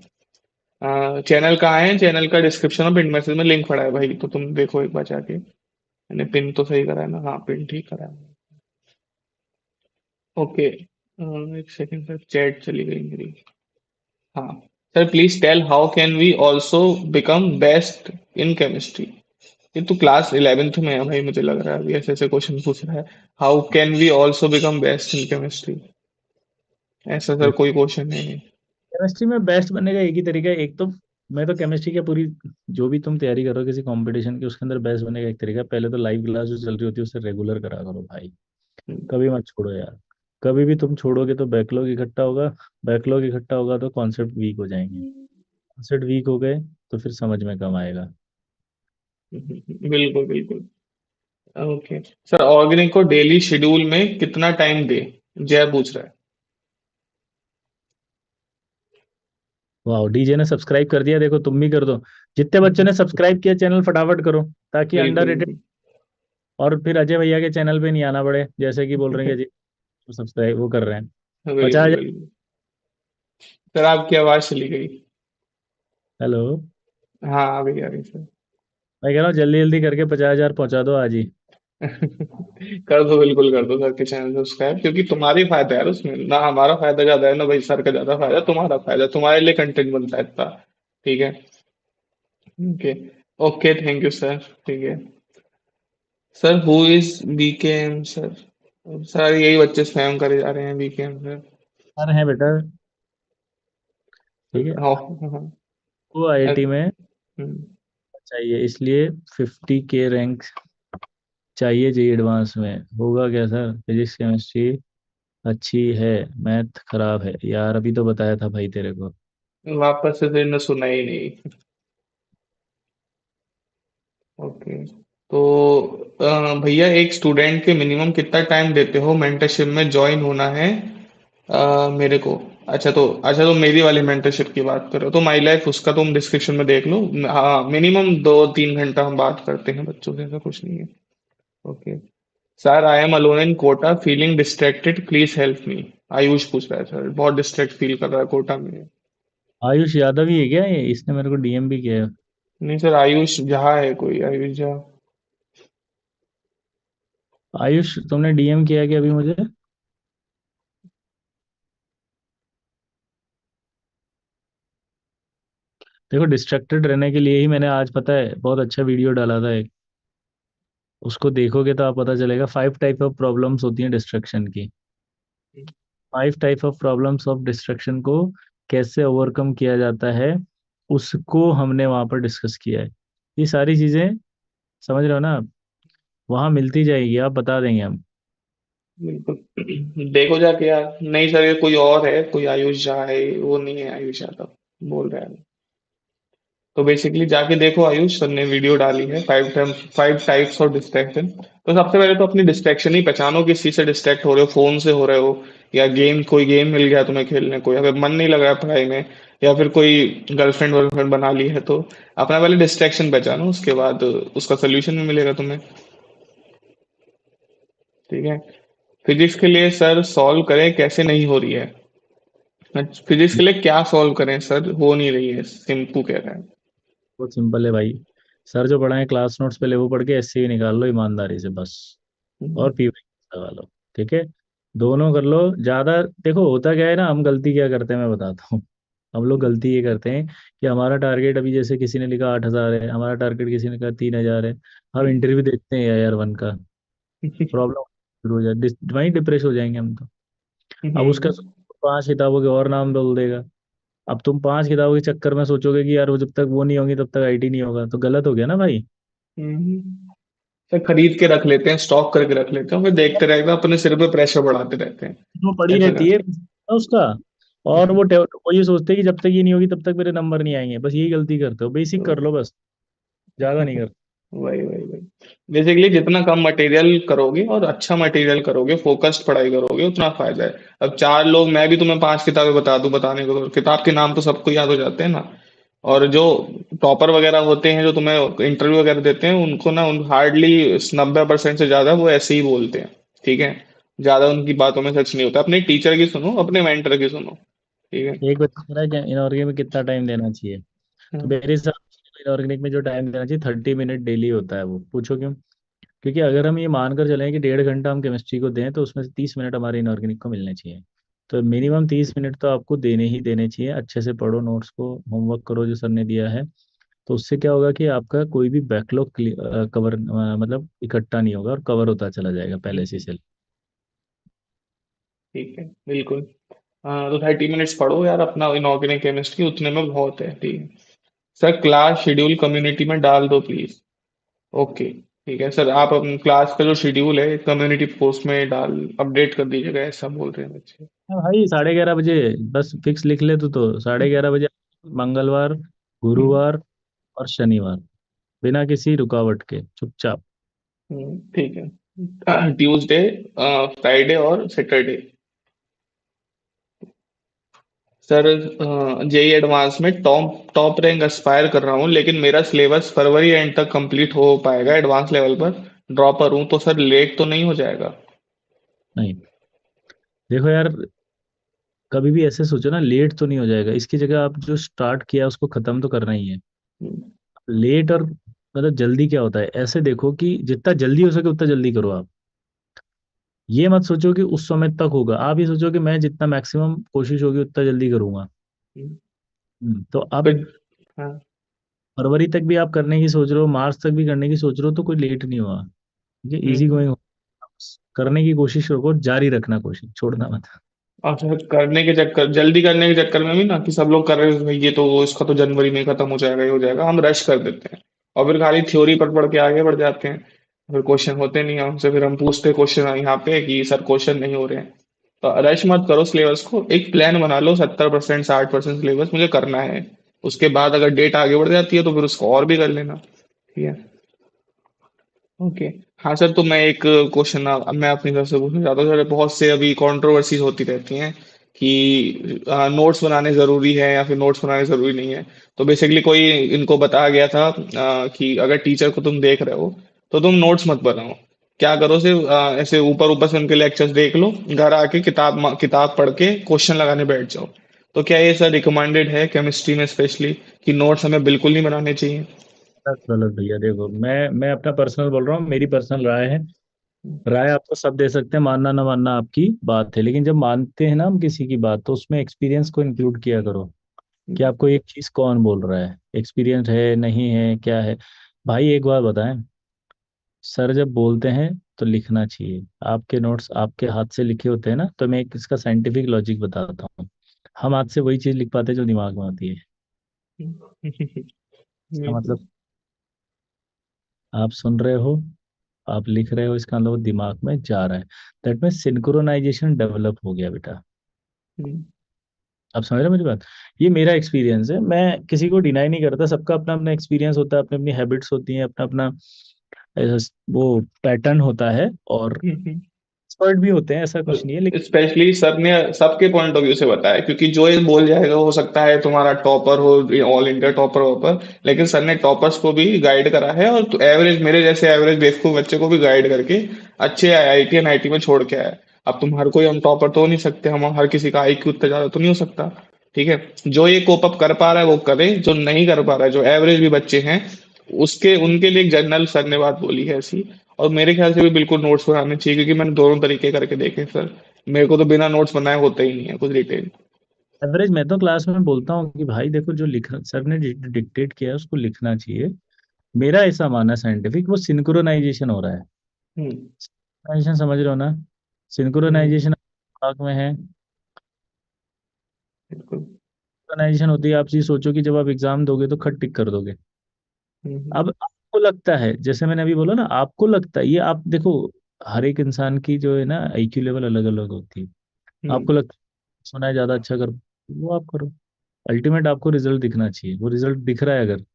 चैनल कहाँ है? चैनल का डिस्क्रिप्शन और पिन मैसेज में लिंक पड़ा है भाई, तो तुम देखो एक बार जाके। मैंने पिन तो सही करा है ना? हाँ, पिन ठीक करा है। ओके। एक सेकंड सर, चैट चली गई मेरी। हाँ। Sir please tell how can we also become best in chemistry. ये तो क्लास 11th में है भाई, मुझे लग रहा है अभी ऐसे ऐसे क्वेश्चन पूछ रहा है। How can we also become best in chemistry? ऐसा सर कोई क्वेश्चन नहीं है। केमिस्ट्री में बेस्ट बनने का एक ही तरीका है, एक तो मैं तो केमिस्ट्री की पूरी, जो भी तुम तैयारी कर रहे हो किसी कंपटीशन की, उसके अंदर बेस्ट बनने का एक तरीका, पहले तो लाइव क्लास जो चल रही होती है उससे रेगुलर करा करो भाई। कभी मत छोड़ो यार। कभी भी तुम छोड़ोगे तो बैकलॉग इकट्ठा होगा। बैकलॉग इकट्ठा होगा तो कॉन्सेप्ट वीक हो जाएंगे। कॉन्सेप्ट वीक हो गए तो फिर समझ में कम आएगा। बिल्कुल बिल्कुल। ओके सर, ऑर्गेनिक को डेली शेड्यूल में कितना टाइम दे? जय पूछ रहा है। वाह, डीजे ने सब्सक्राइब कर दिया, देखो तुम भी कर दो। जितने बच्चों ने सब्सक्राइब किया चैनल फटाफट करो, ताकि बिल्कुल अंडर, बिल्कुल। और फिर अजय भैया के चैनल पे नहीं आना पड़े, जैसे कि बोल रहे हैं कि जी सब्सक्राइब वो कर रहे हैं। बिल्कुल 50,000। बिल्कुल। सर आपकी आवाज चली गई। हेलो। हाँ अभी आ रही सर। मैं कह रहा हूँ जल्दी जल्दी करके 50,000 पहुंचा दो आज ही। कर दो, बिल्कुल कर दो सर के चैनल सब्सक्राइब, क्योंकि तुम्हारी फायदा है यार उसमें, ना हमारा फायदा ज्यादा है ना भाई सर का ज्यादा फायदा है, तुम्हारा फायदा, तुम्हारे लिए कंटेंट बनता है इतना। ठीक है। Okay. Okay thank you sir. ठीक है। Sir who is BKM sir? Sir यही बच्चे स्पैम करे जा रहे हैं बीकेएम सर। अरे हैं बेटा। ठीक है। हाँ हाँ। वो आईआईटी हाँ। में हम्म, चाहिए, इसलिए 50K रैंक चाहिए जी। एडवांस में होगा क्या सर? फिजिक्स केमिस्ट्री अच्छी है, मैथ खराब है यार, अभी तो बताया था भाई तेरे को। वापस से तो सुना ही नहीं। ओके। तो भैया एक स्टूडेंट के मिनिमम कितना टाइम देते हो मेंटरशिप में ज्वाइन होना है? मेरे को। अच्छा तो मेरी वाली मेंटरशिप की बात करो तो माई लाइफ, उसका तुम डिस्क्रिप्शन में देख लो। हाँ मिनिमम 2-3 घंटा हम बात करते हैं बच्चों से, ऐसा कुछ नहीं है। Okay. Sir I am alone in Kota feeling distracted please help me. Ayush पूछ रहा है सर, बहुत डिस्ट्रैक्ट फील कर रहा है कोटा में। आयुष यादव ही है क्या ये? इसने मेरे को डीएम भी किया है। नहीं सर, आयुष झा है कोई, आयुष झा। आयुष तुमने डीएम किया है क्या अभी मुझे? देखो, डिस्ट्रैक्टेड रहने के लिए ही मैंने आज, पता है, बहुत अच्छा वीडियो डाला था एक। उसको देखोगे तो आप पता चलेगा 5 टाइप ऑफ प्रॉब्लम्स होती हैं डिस्ट्रैक्शन की। 5 type of problems of distraction को कैसे ओवरकम किया जाता है, उसको हमने वहां पर डिस्कस किया है। ये सारी चीजें समझ रहे हो ना आप? वहां मिलती जाएगी, आप बता देंगे हम। बिल्कुल। देखो जाके यार, नहीं सर ये कोई और है, कोई आयुष झा है, वो नहीं है आयुष यादव बोल रहा है। तो बेसिकली जाके देखो, आयुष सर ने वीडियो डाली है, 5 टाइप्स ऑफ डिस्ट्रैक्शन। तो सबसे पहले तो अपनी डिस्ट्रैक्शन ही पहचानो, किस चीज से डिस्ट्रैक्ट हो रहे हो, फोन से हो रहे हो, या गेम, कोई गेम मिल गया तुम्हें खेलने को, या फिर मन नहीं लग रहा है पढ़ाई में, या फिर कोई गर्लफ्रेंड वर्लफ्रेंड बना ली है, तो अपना पहले डिस्ट्रैक्शन पहचानो, उसके बाद उसका सोल्यूशन भी मिलेगा तुम्हें। ठीक है। फिजिक्स के लिए सर सॉल्व करें, कैसे नहीं हो रही है? फिजिक्स के लिए क्या सॉल्व करें सर, हो नहीं रही है, सिंपू कह रहा है। बहुत सिंपल है भाई। सर जो पढ़ाए क्लास नोट्स पे ले वो पढ़ के एससी निकाल लो ईमानदारी से बस। हम्म, और पीवाई लगा लो। ठीक है। दोनों कर लो ज्यादा। देखो होता क्या है ना, हम गलती क्या करते हैं मैं बताता हूँ। हम लोग गलती ये करते हैं कि हमारा टारगेट, अभी जैसे किसी ने लिखा 8,000 है, हमारा टारगेट किसी ने कहा 3,000 है। हम इंटरव्यू देखते हैं यार वन का। प्रॉब्लम शुरू हो जाए, वहीं डिप्रेस हो जाएंगे हम तो। अब उसका हम्म, 5 किताबों के और नाम बोल देगा। अब तुम 5 किताबों के चक्कर में सोचोगे कि यार वो जब तक वो नहीं होंगी तब तक आईटी नहीं होगा, तो गलत हो गया ना भाई। सर खरीद के रख लेते हैं, स्टॉक करके रख लेते हैं, फिर देखते रहते हैं, अपने सिर पे प्रेशर बढ़ाते रहते हैं। वो पड़ी ऐसा रहती है कर। उसका। और वो ये सोचते हैं कि जब तक ये नहीं होगी तब तक मेरे नंबर नहीं आएंगे, बस यही गलती करते हो। बेसिक कर लो बस, ज्यादा नहीं कर। वही वही वही। बेसिकली जितना कम मटेरियल करोगे और अच्छा मटेरियल करोगे, फोकस्ड पढ़ाई करोगे, उतना फायदा है। अब 4 लोग, मैं भी तुम्हें 5 किताबें बता दूं बताने को, तो किताब के नाम तो सबको याद हो जाते हैं ना। और जो टॉपर वगैरह होते हैं, जो तुम्हें इंटरव्यू वगैरह देते हैं, उनको ना उन हार्डली 90% से ज्यादा वो ऐसे ही बोलते हैं। ठीक है। ज्यादा उनकी बातों में सच नहीं होता, अपने टीचर की सुनो, अपने मेंटर की सुनो। ठीक है। एक बच्चा कह रहा है कि इनऑर्गेनिक में कितना टाइम देना चाहिए। तो हाँ, मेरे हिसाब से इनऑर्गेनिक में जो टाइम देना चाहिए 30 मिनट डेली होता है। वो पूछो क्यों? क्योंकि अगर हम ये मानकर चलें कि 1.5 घंटा हम केमिस्ट्री को दें तो उसमें से 30 मिनट हमारे इनऑर्गेनिक को मिलने चाहिए। तो मिनिमम 30 मिनट तो आपको देने ही देने चाहिए। अच्छे से पढ़ो नोट्स को, होमवर्क करो जो सर ने दिया है। तो उससे क्या होगा कि आपका कोई भी बैकलॉग कवर, मतलब इकट्ठा नहीं होगा और कवर होता चला जाएगा पहले से ही। ठीक है बिल्कुल। हाँ तो 30 मिनट्स पढ़ो यार अपना इनऑर्गेनिक केमिस्ट्री, उतने में बहुत है। ठीक है। सर क्लास शेड्यूल कम्युनिटी में डाल दो प्लीज। ओके ठीक है सर, आप अपने क्लास का जो शेड्यूल है कम्युनिटी पोस्ट में डाल अपडेट कर दीजिएगा, ऐसा बोल रहे हैं बच्चे। हाँ भाई, 11:30 बजे बस फिक्स लिख ले तो 11:30 बजे, मंगलवार, हम्म, गुरुवार और शनिवार, बिना किसी रुकावट के चुपचाप। ठीक है। ट्यूसडे, फ्राइडे और सैटरडे। सर जेई एडवांस में टॉप टॉप रैंक एस्पायर कर रहा हूँ, लेकिन मेरा सिलेबस फरवरी एंड तक कंप्लीट हो पाएगा एडवांस लेवल पर। ड्रॉपर हूँ तो सर लेट तो नहीं हो जाएगा? नहीं, देखो यार, कभी भी ऐसे सोचो ना, लेट तो नहीं हो जाएगा, इसकी जगह आप जो स्टार्ट किया उसको खत्म तो करना ही है। हम्म, लेट और मतलब जल्दी क्या होता है, ऐसे देखो कि जितना जल्दी हो सके उतना जल्दी करो आप। ये मत सोचो कि उस समय तक होगा, आप ये सोचो कि मैं जितना मैक्सिमम कोशिश होगी उतना जल्दी करूंगा। हम्म। तो तो अब हाँ। फरवरी तक भी आप करने की सोच रहे हो, मार्च तक भी करने की सोच रहे हो, तो कोई लेट नहीं हुआ। ये इजी हम्म। गोइंग, करने की कोशिश करो, जारी रखना, कोशिश छोड़ना मत। और फिर करने के चक्कर, जल्दी करने के चक्कर में भी ना, कि सब लोग कर रहे हैं भाई ये तो इसका तो जनवरी में खत्म हो जाएगा, ये हो जाएगा, हम रश कर देते हैं और फिर खाली थ्योरी पर पढ़ के आगे बढ़ जाते हैं। फिर क्वेश्चन होते नहीं हैं हमसे, फिर हम पूछते क्वेश्चन यहाँ पे कि सर क्वेश्चन नहीं हो रहे हैं। तो रश मत करो सिलेबस को, एक प्लान बना लो, 70% 60% सिलेबस मुझे करना है। उसके बाद अगर डेट आगे बढ़ जाती है तो फिर उसको और भी कर लेना। ठीक है। ओके। हाँ सर, तो मैं एक क्वेश्चन मैं अपनी तरफ से पूछना चाहता हूँ सर। बहुत से अभी कंट्रोवर्सीज होती रहती हैं कि नोट्स बनाने ज़रूरी है या फिर नोट्स बनाने ज़रूरी नहीं है। तो बेसिकली कोई इनको बताया गया था कि अगर टीचर को तुम देख रहे हो तो तुम नोट्स मत बनाओ। क्या करो, सिर्फ ऐसे ऊपर ऊपर से उनके लेक्चर्स देख लो, घर आके किताब पढ़ के क्वेश्चन लगाने बैठ जाओ। तो क्या ये सर रिकमेंडेड है केमिस्ट्री में स्पेशली, कि नोट्स हमें बिल्कुल नहीं बनाने चाहिए? गलत गलत भैया, देखो मैं अपना पर्सनल बोल रहा हूँ, मेरी पर्सनल राय है। राय आपको सब दे सकते हैं, मानना ना मानना आपकी बात है, लेकिन जब मानते हैं ना हम किसी की बात, तो उसमें एक्सपीरियंस को इंक्लूड किया करो। कि आपको एक चीज कौन बोल रहा है, एक्सपीरियंस है नहीं है क्या है। भाई एक बात बताएं, सर जब बोलते हैं तो लिखना चाहिए। आपके नोट्स आपके हाथ से लिखे होते हैं ना, तो मैं एक इसका साइंटिफिक लॉजिक बताता हूँ। हम हाथ से वही चीज लिख पाते हैं जो दिमाग में आती है। इसका बिल्कुल। मतलब, आप सुन रहे हो, आप लिख रहे हो, इसका मतलब वो दिमाग में जा रहा है। दैट मीन सिंक्रोनाइजेशन डेवलप हो गया बेटा। हम्म, आप समझ रहे हो मेरी बात। ये मेरा एक्सपीरियंस है, मैं किसी को डिनाई नहीं करता, सबका अपना अपना एक्सपीरियंस होता है, अपनी अपनी हैबिट्स होती हैं, अपना अपना वो पैटर्न होता है, और हम्म। एक्सपर्ट भी होते हैं, ऐसा कुछ नहीं है, लेकिन स्पेशली सर ने सबके पॉइंट ऑफ व्यू से बताया, क्योंकि जो ये बोल जाएगा हो सकता है तुम्हारा टॉपर हो, ऑल इंडिया टॉपर वॉपर, लेकिन सर ने टॉपर्स को भी गाइड करा है, और तो एवरेज मेरे जैसे एवरेज बेवकूफ बच्चे को भी गाइड करके अच्छे आईआईटी एनआईटी में छोड़ के आया है। अब तुम हर कोई, हम टॉपर तो हो नहीं सकते, हम हर किसी का आईक्यू उतना ज्यादा तो नहीं हो सकता। ठीक है। जो ये कोप अप कर पा रहा है वो करे, जो नहीं कर पा रहा है, जो एवरेज भी बच्चे हैं, उसके उनके लिए एक जनरल सर ने बात बोली है ऐसी। और मेरे ख्याल से भी बिल्कुल नोट्स बनाने चाहिए, क्योंकि मैंने दोनों तरीके करके देखे हैं सर। मेरे को तो बिना नोट्स बनाए होता ही नहीं है कुछ डिटेल। एवरेज मैं तो क्लास में बोलता हूँ कि भाई देखो, जो लिख सर ने डिक्टेट किया है उसको लिखना चाहिए। मेरा ऐसा मानना है साइंटिफिक, वो सिंक्रोनाइजेशन हो रहा है। हम्म। सिंक्रोनाइजेशन समझ रहे हो ना। हम्म। सिंक्रोनाइजेशन दिमाग में है। बिल्कुल। सिंक्रोनाइजेशन होती है, आप चीज सोचो कि जब आप एग्जाम दोगे तो खट टिक कर दोगे। हम्म। अब आपको लगता है, जैसे मैंने अभी बोला ना, आपको लगता है, ये आप देखो, हर एक इंसान की जो है ना आईक्यू लेवल अलग अलग होती है। हम्म। आपको लगता है सुना है ज्यादा अच्छा कर, वो आप करो। अल्टीमेट आपको रिजल्ट दिखना चाहिए, वो रिजल्ट दिख रहा है अगर, तो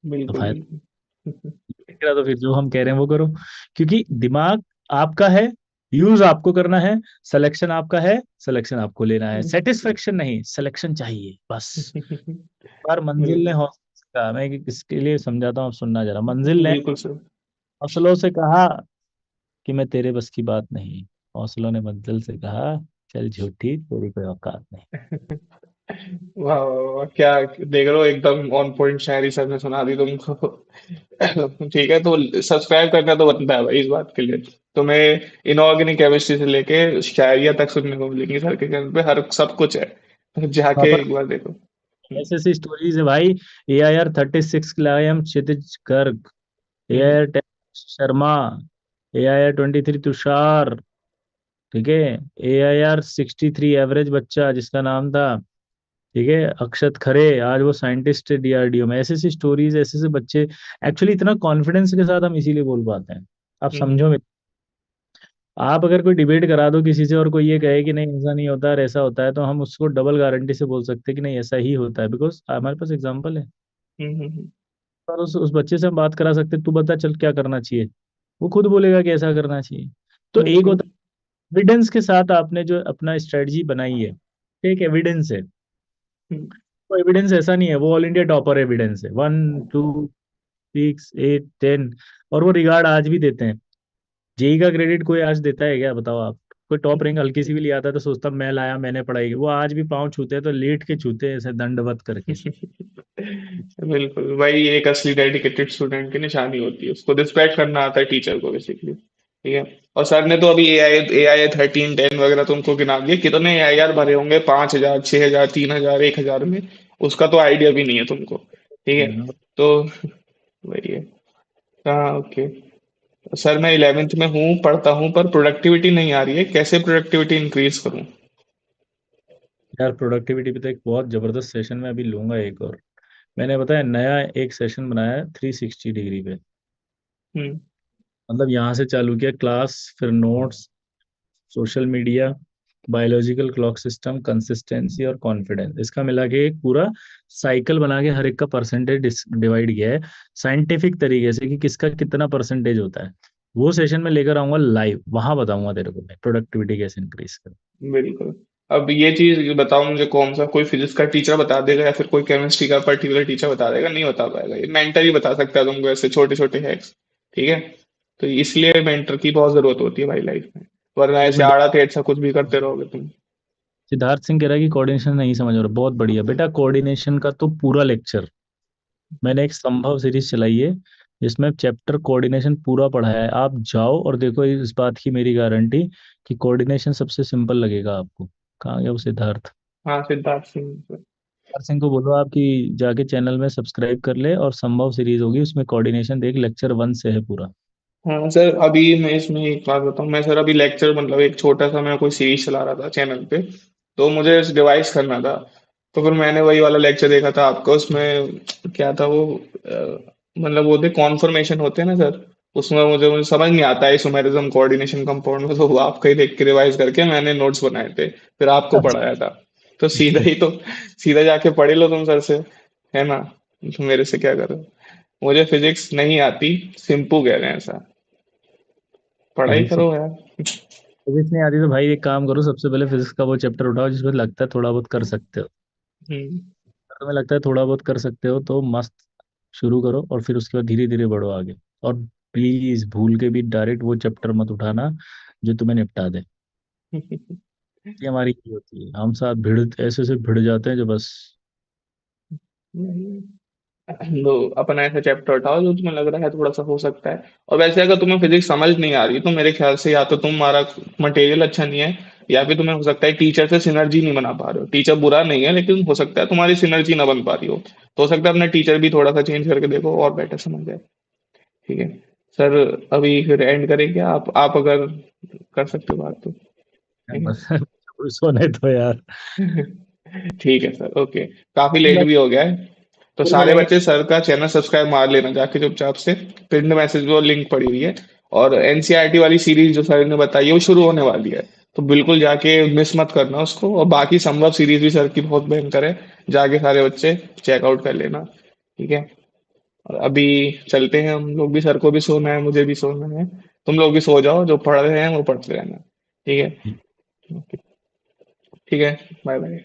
बिल्कुल फायदा। बिल्कुल। दिख रहा तो फिर जो हम कह रहे हैं वो करो। क्योंकि दिमाग आपका है, यूज आपको करना है, सिलेक्शन आपका है, सिलेक्शन आपको लेना है, सेटिस्फेक्शन नहीं, सिलेक्शन चाहिए बस। बार मंजिल ने बिल्कुल हौसलों से कहा, मैं इसके लिए समझाता हूँ, आप सुनना जरा। मंजिल ने बिल्कुल सर। हौसलों से कहा कि मैं तेरे बस की बात नहीं। हौसलों ने मंजिल से कहा, चल झूठी, तेरी कोई औकात नहीं। वाह वाह वाह, क्या देख रहे हो, एकदम ऑन पॉइंट शायरी सर ने सुना दी तुमको। ठीक है, तो सब्सक्राइब करना तो बनता है भाई इस बात के लिए। तुम्हें इनऑर्गेनिक केमिस्ट्री से लेके शायरिया तक सुनने को मिलेंगी सर के चैनल पे, हर सब कुछ है। तो जाके प्रॉपर एक बार देखो। ऐसे ऐसी स्टोरीज है भाई। AIR 36 क्लाइम क्षितिज गर्ग, हम्म। AIR 10 शर्मा, AIR 23 तुषार, ठीक है, AIR 63 एवरेज बच्चा जिसका नाम था ठीक है, अक्षत खरे आज वो साइंटिस्ट है डीआरडीओ में। ऐसे ऐसी स्टोरीज, ऐसे ऐसे बच्चे एक्चुअली इतना कॉन्फिडेंस के साथ हम इसीलिए बोल पाते हैं। आप समझो हम्म, मेरे, आप अगर कोई डिबेट करा दो किसी से और कोई ये कहे कि नहीं ऐसा नहीं होता और ऐसा होता है, तो हम उसको डबल गारंटी से बोल सकते हैं कि नहीं ऐसा ही होता है, बिकॉज हमारे पास एग्जाम्पल है। हम्म। और उस बच्चे से हम बात करा सकते हैं, तू बता चल क्या करना चाहिए, वो खुद बोलेगा कि ऐसा करना चाहिए। तो एक बिल्कुल। होता है एविडेंस के साथ आपने जो अपना स्ट्रेटजी बनाई है, एक एविडेंस है। हम्म, वो एविडेंस ऐसा नहीं है वो ऑल इंडिया टॉपर एविडेंस है, 1 2 6 8 10, और वो रिगार्ड आज भी देते हैं। जेई का क्रेडिट कोई आज देता है क्या, बताओ आप? कोई टॉप रैंक हल्की सी भी लिया आता है तो सोचता मैं लाया मैंने पढ़ाई की। वो आज भी पाँव छूते हैं तो लेट के छूते हैं ऐसे दंडवत करके। बिल्कुल वही एक असली डेडिकेटेड स्टूडेंट की निशानी होती है, उसको रिस्पेक्ट करना आता है टीचर को बेसिकली। ठीक है। और सर ने तो अभी ए आई 13 10 वगैरह तुमको गिना दिए, कितने ए आई आर भरे होंगे, 5,000 6,000 3,000 1,000 में, उसका तो आइडिया भी नहीं है तुमको। ठीक है। हम्म, तो वही है। हाँ ओके। सर मैं 11th में हूँ, पढ़ता हूँ, पर प्रोडक्टिविटी नहीं आ रही है, कैसे प्रोडक्टिविटी इंक्रीज करूँ? यार प्रोडक्टिविटी पे तो एक बहुत जबरदस्त सेशन में अभी लूंगा एक और। मैंने बताया नया एक सेशन बनाया है 360 डिग्री पे। हम्म। मतलब यहाँ से चालू किया क्लास, फिर notes, social media, biological clock system, consistency और कॉन्फिडेंस, इसका मिला के एक पूरा साइकिल बना के हर एक का परसेंटेज डिवाइड किया है साइंटिफिक तरीके से कि किसका कितना परसेंटेज होता है। वो सेशन में लेकर आऊंगा लाइव, वहां बताऊंगा तेरे को मैं प्रोडक्टिविटी कैसे इंक्रीज करूँ। बिल्कुल। अब ये चीज बताओ मुझे, कौन सा कोई फिजिक्स का टीचर बता देगा या फिर कोई केमिस्ट्री का पर्टिकुलर टीचर बता देगा? नहीं बता पाएगा, ये मेंटर ही बता सकता है तुमको ऐसे छोटे छोटे हैक्स। ठीक है। तो इसलिए मेंटर की बहुत जरूरत होती है भाई लाइफ में, वरना एक ऐसे मिनट, आड़ा टेढ़ सा कुछ भी करते रहोगे तुम। सिद्धार्थ सिंह कह रहा है कि कोऑर्डिनेशन नहीं समझ रहा, बहुत बढ़िया बेटा। कोऑर्डिनेशन का तो पूरा लेक्चर मैंने एक संभव सीरीज चलाई है जिसमें चैप्टर कोऑर्डिनेशन पूरा पढ़ाया है। आप जाओ और देखो, इस बात की मेरी गारंटी कि कोऑर्डिनेशन सबसे सिंपल लगेगा आपको। कहाँ गया वो सिद्धार्थ? हाँ सिद्धार्थ सिंह sir। सिद्धार्थ सिंह को बोलो आप कि जाके चैनल में सब्सक्राइब कर ले, और संभव सीरीज होगी उसमें कोऑर्डिनेशन देख, लेक्चर 1 से है पूरा। हाँ सर, अभी मैं इसमें एक बात बताऊँ, मैं सर अभी लेक्चर मतलब एक छोटा सा मैं कोई सीरीज चला रहा था चैनल पे, तो मुझे डिवाइस करना था। तो फिर मैंने वही वाला लेक्चर देखा था आपका, उसमें क्या था वो, मतलब वो थे कॉन्फर्मेशन होते हैं ना सर, उसमें मुझे मुझे समझ नहीं आता है इसोमेरिज्म कोऑर्डिनेशन कंपाउंड में, तो वो आपका ही देख के रिवाइज करके मैंने नोट्स बनाए थे, फिर आपको अच्छा। पढ़ाया था। तो सीधा ही तो, सीधा जाके पढ़ लो तुम सर से, है ना? तो मेरे से क्या करो? मुझे फिजिक्स नहीं आती, सिंपू कह रहे हैं ऐसा, पढ़ाई फिजिक्स करो यार। फिजिक्स नहीं आती तो भाई एक काम करो, सबसे पहले फिजिक्स का वो चैप्टर उठाओ जिसमें लगता है थोड़ा बहुत कर सकते हो। हम्म। अगर तुम्हें लगता है थोड़ा बहुत कर सकते हो तो मस्त शुरू करो, और फिर उसके बाद धीरे धीरे बढ़ो आगे। और प्लीज भूल के भी डायरेक्ट वो चैप्टर मत उठाना जो तुम्हें निपटा दे। ये हमारी ये होती है, हम साथ भिड़ ऐसे ऐसे भिड़ जाते हैं जो बस। तो अपना ऐसा चैप्टर उठाओ जो तुम्हें लग रहा है थोड़ा सा हो सकता है। और वैसे अगर तुम्हें फिजिक्स समझ नहीं आ रही तो मेरे ख्याल से या तो तुम्हारा मटेरियल अच्छा नहीं है, या फिर तुम्हें हो सकता है टीचर से सिनर्जी नहीं बना पा रहे हो। टीचर बुरा नहीं है, लेकिन हो सकता है तुम्हारी सिनर्जी ना बन पा रही हो, तो हो सकता है अपना टीचर भी थोड़ा सा चेंज करके देखो और बेटर समझ जाए। ठीक है सर। अभी फिर एंड करें क्या? आप अगर कर सकते हो बात तो। ठीक बस सोने तो यार। है। ठीक है सर, ओके। काफी लेट भी हो गया है, तो फिर सारे मिलेंगे। बच्चे सर का चैनल सब्सक्राइब मार लेना जाके चुपचाप से, पिन मैसेज में वो लिंक पड़ी हुई है। और एनसीईआरटी वाली सीरीज जो सर ने बताई है वो शुरू होने वाली है, तो बिल्कुल जाके मिस मत करना उसको। और बाकी संभव सीरीज भी सर की बहुत भयंकर है, जाके सारे बच्चे चेकआउट कर लेना। ठीक है। और अभी चलते हैं, हम लोग भी, सर को भी सोना है, मुझे भी सोना है। तुम लोग भी सो जाओ, जो पढ़ रहे हैं वो पढ़ते रहना। ठीक है। ठीक है। Bye bye.